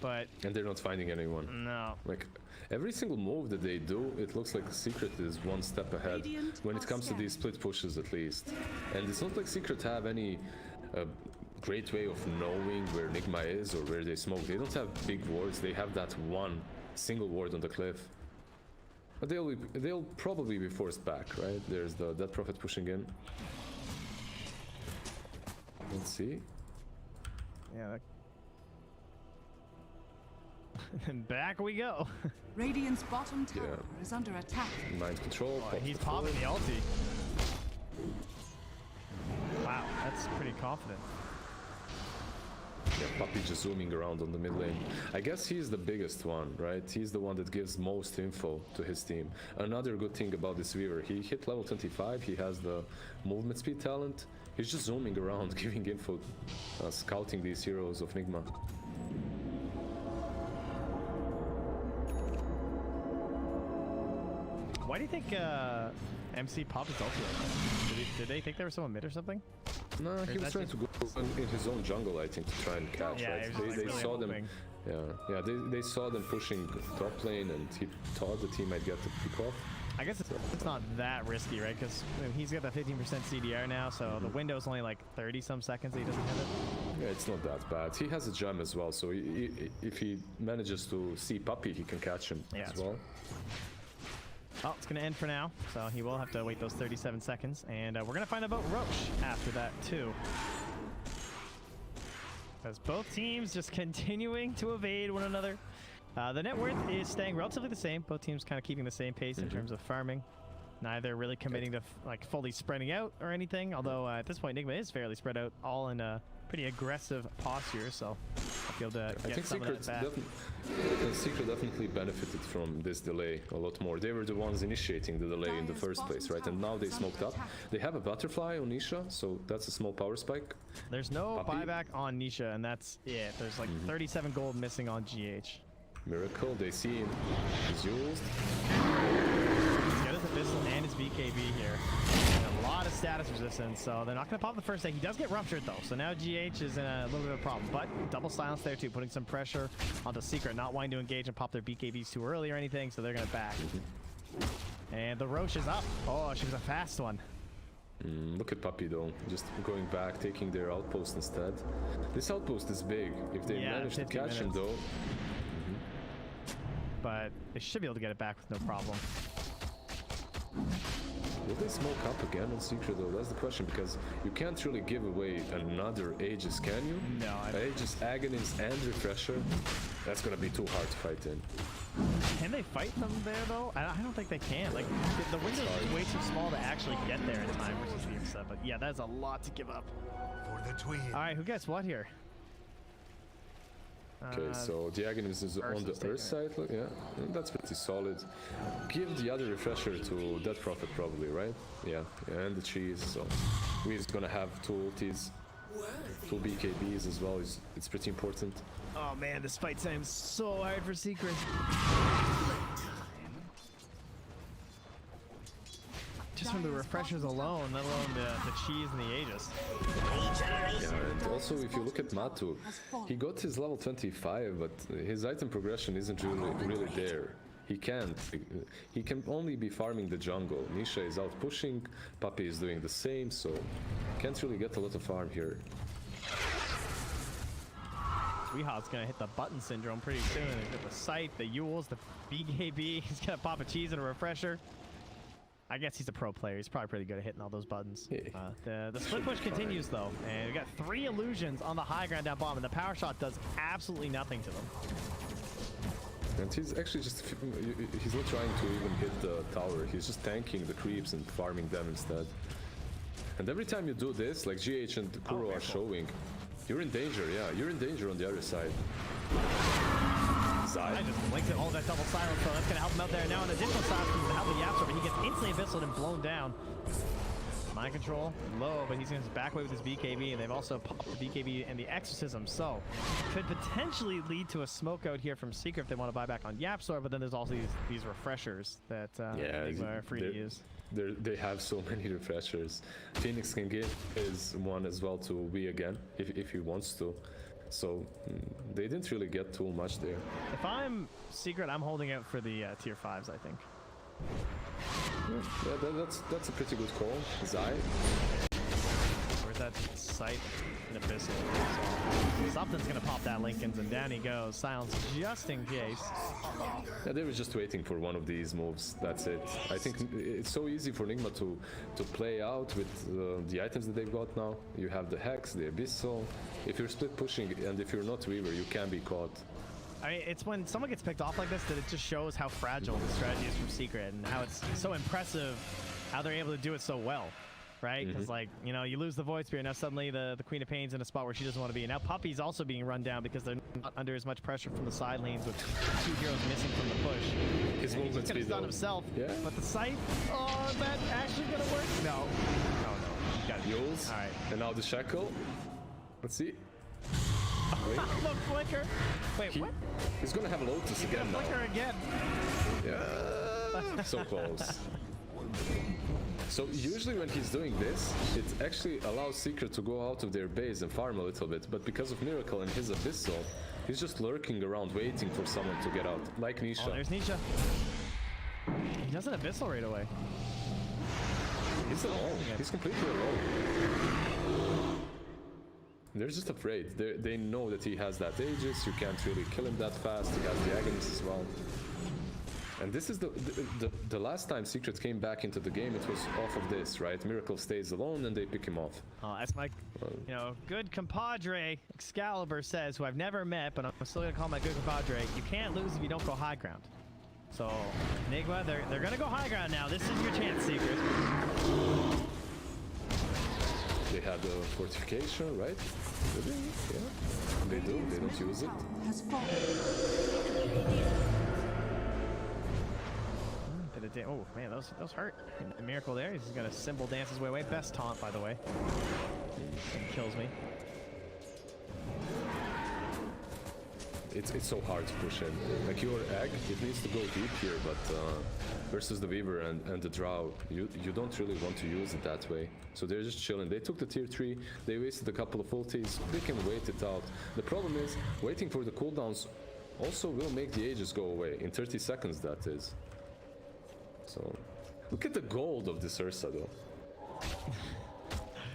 but And they're not finding anyone. no. Like, every single move that they do, it looks like Secret is one step ahead when it comes to these split pushes at least. And it's not like Secret have any great way of knowing where Nigma is or where they smoke. They don't have big wards, they have that one single ward on the cliff. But they'll probably be forced back, right? There's the Dead Prophet pushing in. Let's see. Yeah. And back we go. Radiant's bottom tower Yeah. is under attack. Mind control. Oh, pops he's the popping four. the ulti. Wow, that's pretty confident. Yeah, Puppy just zooming around on the mid lane. I guess he's the biggest one, right? He's the one that gives most info to his team. Another good thing about this Weaver, he hit level 25, he has the movement speed talent. He's just zooming around, giving info, scouting these heroes of Nigma. Why do you think MC popped his ulti like that? Did they think there was someone mid or something? No, he was that trying to go in his own jungle, I think, to try and catch, Yeah, right? he was just, like, They really saw them. hoping. Yeah, they saw them pushing top lane, and he thought the team might get the pick off. I guess it's not that risky, right? Because he's got the 15% CDR now, so the window's only like 30-some seconds that he doesn't hit it. Yeah, it's not that bad. He has a gem as well, so if he manages to see Puppy, he can catch him Yeah, as well. Oh, it's going to end for now, so he will have to wait those 37 seconds. And we're going to find out about Roche after that, too. As both teams just continuing to evade one another. The net worth is staying relatively the same. Both teams kind of keeping the same pace in terms of farming. Neither really committing to like fully spreading out or anything. Although at this point, Nigma is fairly spread out, all in a pretty aggressive posture. So I'll be able to I get think some of that back. Secret definitely benefited from this delay a lot more. They were the ones initiating the delay in the first place, right? And now they smoked up. They have a butterfly on Nisha, so that's a small power spike. There's no Puppy. buyback on Nisha, and that's it. There's like 37 gold missing on GH. Miracle, they see him. He's used. He's got his Abyssal and his BKB here. And a lot of status resistance, so they're not going to pop the first egg. He does get ruptured, though, so now GH is in a little bit of a problem. But double silence there, too, putting some pressure onto Secret, not wanting to engage and pop their BKBs too early or anything, so they're going to back. And the Roche is up. Oh, she was a fast one. Look at Puppy though, just going back, taking their outpost instead. This outpost is big. If they Yeah, manage to 50 catch him minutes. though, But they should be able to get it back with no problem. Will they smoke up again on Secret though? That's the question, because you can't really give away another Aegis, can you? No, Aegis, Aghanim, and Refresher. That's gonna be too hard to fight in. Can they fight them there though? I don't think they can. Like the window is way too small to actually get there in time versus the Ursa. But yeah, that's a lot to give up. For the twin. All right, who gets what here? Okay, so the Aghanim is on the Earth side. Yeah, that's pretty solid. Give the other Refresher to Dead Prophet probably, right? Yeah, and the cheese. So we're gonna have 2 ultis, 2 BKBs as well. It's pretty important. Oh man, this fight time's so hard for Secret. Just from the refreshers alone, let alone the cheese and the Aegis. Yeah, and also if you look at Matu, he got his level 25, but his item progression isn't really there. He can't. He can only be farming the jungle. Nisha is out pushing, Puppy is doing the same, so can't really get a lot of farm here. Weeha's gonna hit the button syndrome pretty soon. He's got the sight, the Yules, the BKB. He's gonna pop a cheese and a refresher. I guess he's a pro player. He's probably pretty good at hitting all those buttons. The split push continues though, and we got 3 illusions on the high ground down bottom, and the power shot does absolutely nothing to them. And he's actually just, he's not trying to even hit the tower. He's just tanking the creeps and farming them instead. And every time you do this, like GH and Kuro are showing, you're in danger. Yeah, you're in danger on the other side. I just linked it all that double silence, so that's gonna help him out there. Now an additional silence comes to help the Yapster, but he gets instantly abyssaled and blown down. Mind control low, but he's gonna back away with his BKB, and they've also popped the BKB and the Exorcism, so could potentially lead to a smoke out here from Secret if they want to buy back on Yapsor. But then there's also these refreshers that Nigma are free to use. They have so many refreshers. Phoenix can get his one as well to be again if he wants to. So they didn't really get too much there. If I'm Secret, I'm holding out for the tier 5s, I think. Yeah, that's a pretty good call. Zai. Where's that sight and Abyssal? So something's gonna pop that Lincoln's, and down he goes. Silence just in case. Yeah, they were just waiting for one of these moves. That's it. I think it's so easy for Nigma to play out with the items that they've got now. You have the Hex, the Abyssal. If you're split pushing and if you're not Weaver, you can be caught. I mean, it's when someone gets picked off like this that it just shows how fragile the strategy is from Secret, and how it's so impressive how they're able to do it so well, right? Because like, you know, you lose the Void Spear, now suddenly the Queen of Pain's in a spot where she doesn't want to be. And now Puppy's also being run down because they're not under as much pressure from the side lanes with 2 heroes missing from the push. His movement speed speed on himself, yeah. But the sight, oh, is that actually gonna work? No. Oh no. Got it. Yules. All right. And now the Shackle. Let's see. The flicker. Wait, what? He's gonna have a Lotus again now. Flicker again. Yeah. So close. So usually when he's doing this, it actually allows Secret to go out of their base and farm a little bit. But because of Miracle and his Abyssal, he's just lurking around waiting for someone to get out. Like Nisha. Oh, there's Nisha. He does an Abyssal right away. He's alone. He's completely alone. They're just afraid. They know that he has that Aegis. You can't really kill him that fast. He has the Aghanim as well. And this is the last time Secret came back into the game. It was off of this, right? Miracle stays alone and they pick him off. Oh, that's my, you know, good compadre Excalibur says, who I've never met, but I'm still gonna call my good compadre. You can't lose if you don't go high ground. So, Nigma, they're gonna go high ground now. This is your chance, Secret. They had the fortification, right? Do they? Yeah. They do. They don't use it. Has fallen. Oh man, those hurt. And Miracle there. He's gonna symbol dance his way away. Best taunt, by the way. Kills me. It's so hard to push in. Like your egg, it needs to go deep here, but versus the Weaver and the Drow, you don't really want to use it that way. So they're just chilling. They took the tier 3, they wasted a couple of ultis, they can wait it out. The problem is, waiting for the cooldowns also will make the Aegis go away, in 30 seconds that is. So, look at the gold of this Ursa though.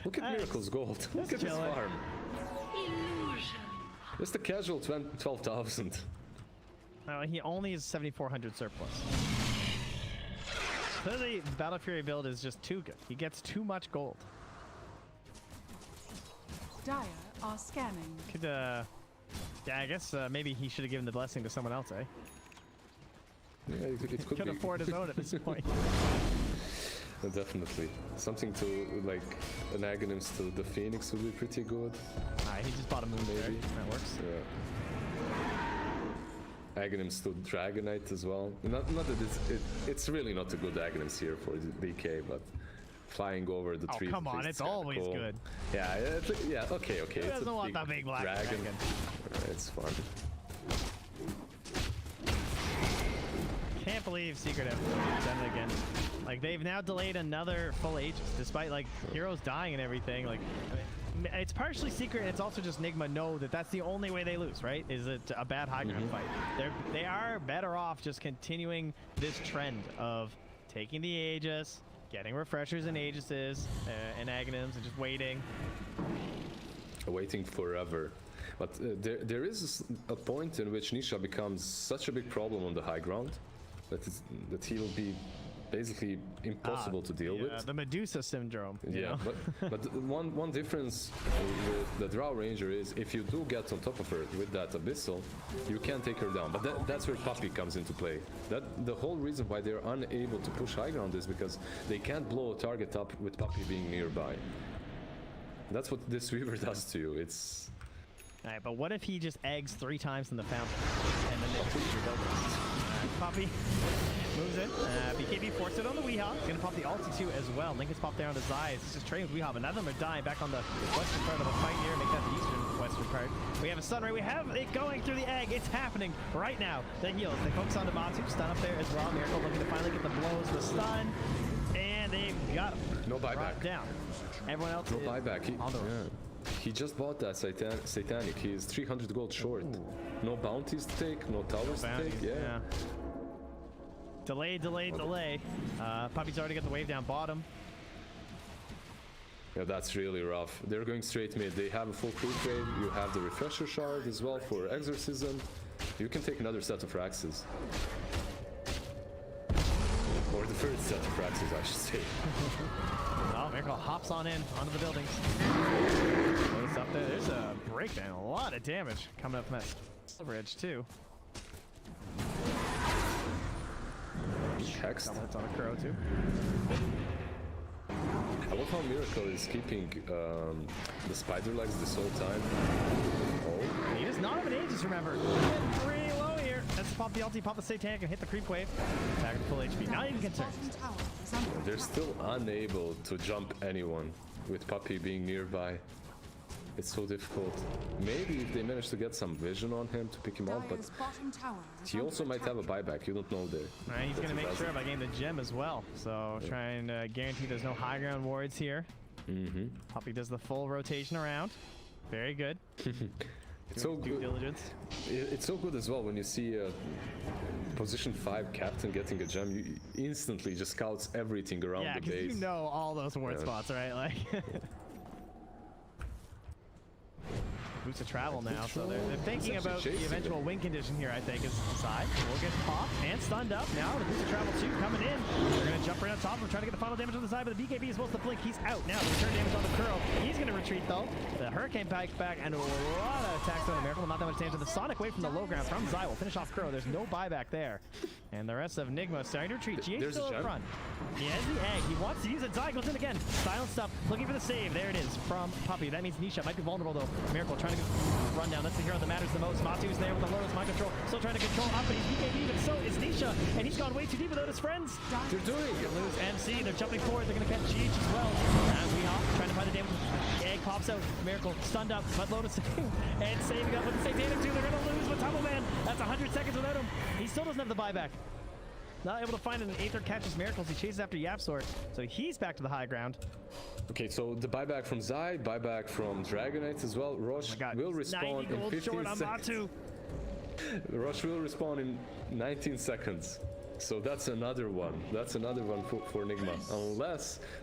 Look at Miracle's gold. Look at his farm. Just a casual 12,000. He only has 7,400 surplus. Clearly, the Battle Fury build is just too good. He gets too much gold. Dire are scanning. Could, yeah, I guess maybe he should have given the blessing to someone else, eh? Yeah, it could Could be. afford his own at this point. Definitely. Something to, like, an Aghanims to the Phoenix would be pretty good. He just bought a moon there. Maybe. That works. Yeah. Aghanims to Dragonite as well. Not that it's really not a good Aghanims here for the DK, but flying over the trees. Oh, come on, it's always cool. good. Yeah, yeah, okay. Who It's doesn't want that big black dragon? It's fun. Can't believe Secret have done it again. Like, they've now delayed another full Aegis, despite, like, heroes dying and everything. Like, I mean, it's partially Secret, and it's also just Nigma know that that's the only way they lose, right? Is it a bad high ground fight? They are better off just continuing this trend of taking the Aegis, getting refreshers and Aegises, and Aghanims, and just waiting. Waiting forever. But there is a point in which Nisha becomes such a big problem on the high ground that he will be basically impossible to deal with. The Medusa syndrome. You Yeah, know? but one difference with the Drow Ranger is if you do get on top of her with that Abyssal, you can take her down. But that's where Puppy comes into play. The whole reason why they're unable to push high ground is because they can't blow a target up with Puppy being nearby. That's what this Weaver does to you. It's... Alright, but what if he just eggs 3 times in the fountain, and then they push your buildings? Poppy moves in. BKB forced it on the Weehawk. He's gonna pop the ulti too as well. Link is popped there on the Zai. It's just trading with Weehawk. None of them are dying. Back on the western part of the fight here. Make that the eastern western part. We have a Sunray. We have it going through the egg. It's happening right now. The heals. They focus on the Matu. Stun up there as well. Miracle looking to finally get the blows, the stun. And they've got him. No buyback. Brought down. Everyone else No is buyback. on the run. He just bought that Satanic. He is 300 gold short. Ooh. No bounties to take, no towers to take. Yeah. Delay. Puppy's already got the wave down bottom. Yeah, that's really rough. They're going straight mid. They have a full creep wave. You have the refresher shard as well for exorcism. You can take another set of Raxes. Or the first set of Raxes, I should say. Oh, Miracle hops on in onto the buildings. Notice up there. There's a breakdown. A lot of damage coming up from that silver edge too. Hex. Couple hits on a crow too. I love how Miracle is keeping the spider legs this whole time. Oh. He does not have an Aegis, remember. Getting pretty low here. Let's pop the ulti, pop the Satanic, and hit the creep wave. Back to full HP. Not even concerned. They're still unable to jump anyone with Puppy being nearby. It's so difficult. Maybe if they manage to get some vision on him to pick him up, but he also might have a buyback. You don't know there. Right, he's going to make sure by getting the gem as well. So try and guarantee there's no high ground wards here. Puppy does the full rotation around. Very good. It's so due good. Diligence. It's so good as well when you see a position 5 captain getting a gem. You instantly just scouts everything around the base. Yeah, because you know all those ward spots, right? Like. Boost of travel now, so they're thinking about the eventual win condition here, I think, is side. Will get popped and stunned up. Now the boost of travel 2 coming in. They're going to jump right on top. We're trying to get the final damage on the side, but the BKB is supposed to blink. He's out. Now the return damage on the curl. He's going to retreat, though. The Hurricane back, and a lot of attacks on the Miracle. Not that much damage. The Sonic Wave from the low ground from Zai will finish off Crow. There's no buyback there. And the rest of Nigma starting to retreat. GH still in front. He has the egg. He wants to use it. Zai goes in again. Silenced up. Looking for the save. There it is from Puppy. That means Nisha might be vulnerable, though. Miracle trying to run down. That's the hero that matters the most. Matu's there with the lowest mind control. Still trying to control up, but he's BKB, but so is Nisha. And he's gone way too deep without his friends. They're doing it. Lose MC. They're jumping forward. They're going to catch GH as well. As we hop, trying to find the damage. Egg pops out. Miracle stunned up, but Lotus and saving up with the Satanic too. They're going to lose with Tumble Man. That's 100 seconds without him. He still doesn't have the buyback. Not able to find an Aether catches Miracles. He chases after Yapsor, so he's back to the high ground. Okay, so the buyback from Zai, buyback from Dragonites as well. Rosh will respawn in 15 seconds. Rosh will respawn in 19 seconds. So that's another one. That's another one for Nigma.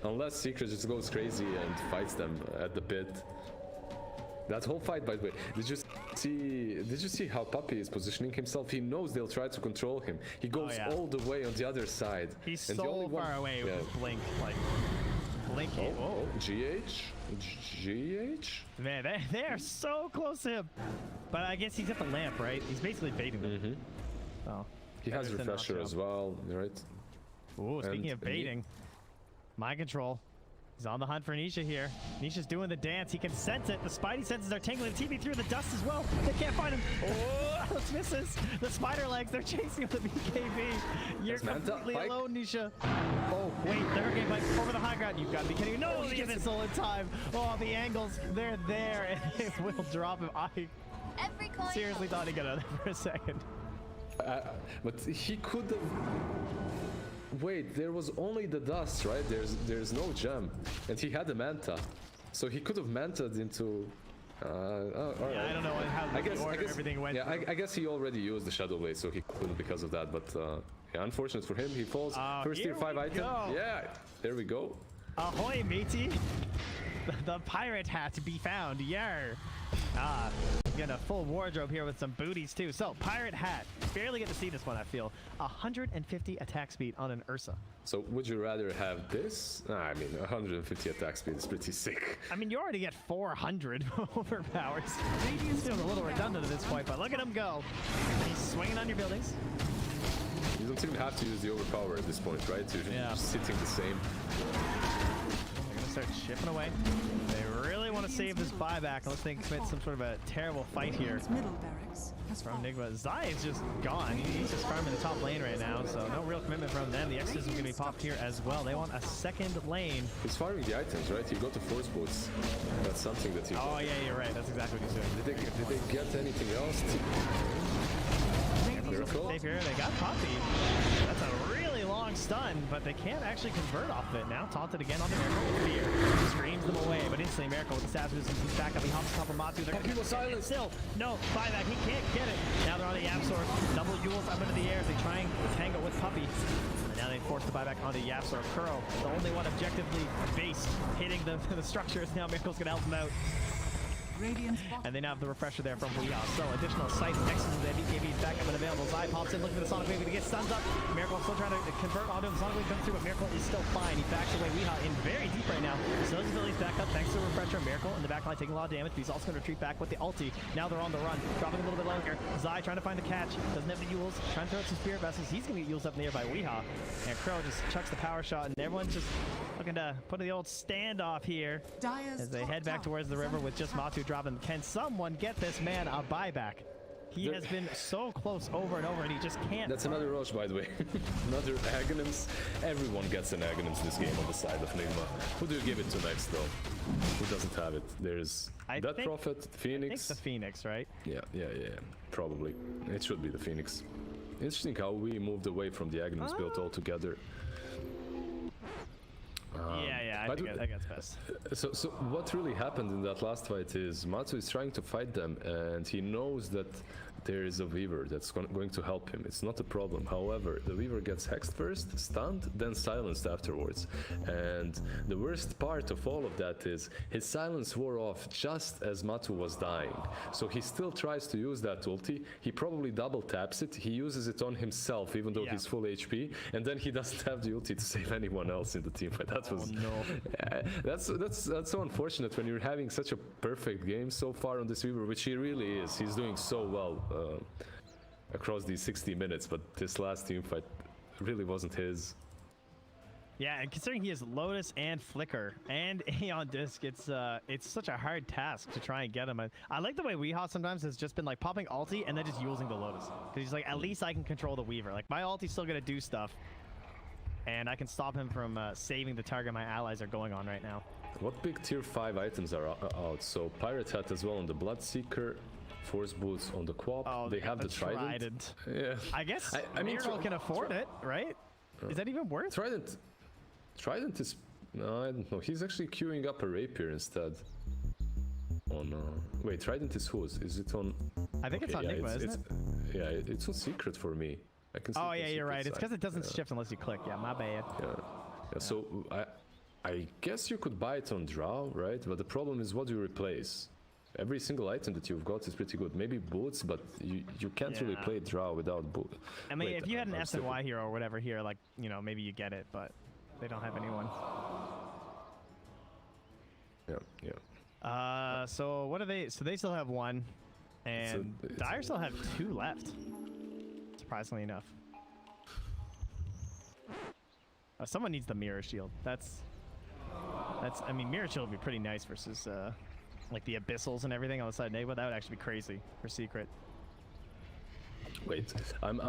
Unless Secret just goes crazy and fights them at the pit. That whole fight, by the way, did you see how Puppy is positioning himself? He knows they'll try to control him. He goes all the way on the other side. He's and so far away with Blink, like Blink. Oh, GH? Man, they are so close to him. But I guess he's at the lamp, right? He's basically baiting them. Oh. He has refresher as well, right? Ooh, speaking of baiting, mind control. He's on the hunt for Nisha here. Nisha's doing the dance. He can sense it. The Spidey senses are tingling. TV through the dust as well. They can't find him. Oh, Alex misses. The spider legs. They're chasing the BKB. You're completely alone, Nisha. Oh, wait. They're getting like over the high ground. You've got to be kidding me. No, the missile in time. Oh, the angles. They're there. And it will drop him. I seriously thought he'd get out for a second. But he could have... Wait, there was only the dust, right? There's no gem, and he had a manta, so he could have manted into. All right. I don't know how I guess everything went. Yeah, I guess he already used the Shadow Blade, so he couldn't because of that. But yeah, unfortunate for him, he falls. First tier 5 item. Yeah, there we go. Ahoy, matey! The pirate hat to be found. Yar. Getting a full wardrobe here with some booties too. So, pirate hat. Barely get to see this one, I feel. 150 attack speed on an Ursa. So, would you rather have this? I mean, 150 attack speed is pretty sick. I mean, you already get 400 overpowers. Feels a little redundant at this point, but look at him go. He's swinging on your buildings. You don't even have to use the overpower at this point, right? You're just sitting the same. They're gonna start chipping away. They really want to save this buyback unless they commit some sort of a terrible fight here. From Nigma. Zai is just gone. He's just farming the top lane right now, so no real commitment from them. The Exorcism is going to be popped here as well. They want a second lane. He's farming the items, right? He got the force boots. That's something that he... Oh, yeah, you're right. That's exactly what he's doing. Did they get anything else? Miracle? Safe here. They got Poppy. That's a really long stun, but they can't actually convert off of it now. Taunted again on the Miracle with fear. Screams them away, but instantly Miracle with the stab resistance. He's back up. He hops on top of Matu. They're Poppy was silent. Still, no buyback. He can't get it. Now they're on the Yap Sword. Double Yules up into the air as they try and tangle with Puppy. And now they force the buyback onto Yap Sword. Kuro, the only one objectively based, hitting the structures. Now Miracle's going to help him out. And they now have the refresher there from Weehaw. So additional sights, X's and BKB's back up and available. Zai pops in looking for the Sonic Wave to get stuns up. Miracle still trying to convert onto him. Sonic Wave comes through, but Miracle is still fine. He backs away. Weehaw in very deep right now. So his abilities back up thanks to the refresher. Miracle in the back line taking a lot of damage, but he's also going to retreat back with the ulti. Now they're on the run, dropping a little bit low here. Zai trying to find the catch. Doesn't have the Yules. Trying to throw out some Spirit Vessels. He's going to get Yules up in the air by Weehaw. And Crow just chucks the power shot, and everyone's just looking to put the old standoff here as they head back towards the river with just Matu dropping. Can someone get this man a buyback? He has been so close over and over, and he just can't. That's another Roche, by the way. Another Aghanims. Everyone gets an Aghanims this game on the side of Nigma. Who do you give it to next, though? Who doesn't have it? There's that Prophet, Phoenix. I think the Phoenix, right? Yeah. Probably. It should be the Phoenix. Interesting how we moved away from the Aghanims build altogether. I think that's best. So what really happened in that last fight is Matsu is trying to fight them, and he knows that there is a Weaver that's going to help him. It's not a problem. However, the Weaver gets hexed first, stunned, then silenced afterwards. And the worst part of all of that is his silence wore off just as Matsu was dying. So he still tries to use that ulti. He probably double taps it. He uses it on himself, even though he's full HP. And then he doesn't have the ulti to save anyone else in the team. But that was that's so unfortunate when you're having such a perfect game so far on this Weaver, which he really is. He's doing so well across these 60 minutes, but this last team fight really wasn't his. Yeah, and considering he has Lotus and Flicker and Aeon Disc, it's such a hard task to try and get him. I like the way Weehaw sometimes has just been like popping ulti and then just using the Lotus. Because he's like, at least I can control the Weaver. Like, my ulti's still going to do stuff. And I can stop him from saving the target my allies are going on right now. What big tier 5 items are out? So Pirate Hat as well on the Bloodseeker, Force Boots on the Quap. Oh, they have the Trident. Yeah. I guess I mean, Miracle can afford it, right? Is that even worth? Trident is... No, I don't know. He's actually queuing up a Rapier instead. Oh no. Wait, Trident is whose? Is it on... I think it's on Nigma, isn't it? Yeah, it's on Secret for me. I can see you're right. It's because it doesn't shift unless you click. Yeah, my bad. Yeah. So I guess you could buy it on Drow, right? But the problem is, what do you replace? Every single item that you've got is pretty good. Maybe boots, but you can't really Yeah. play Drow without boot. I mean, if you had an I'm stupid. SNY hero or whatever here, like, you know, maybe you get it, but they don't have anyone. Yeah. So what are they? So they still have one, and it's- Dire still have 2 left. Surprisingly enough. Someone needs the mirror shield. That's. I mean, mirror shield would be pretty nice versus like the abyssals and everything on the side of Nigma. That would actually be crazy for secret. Wait, I'm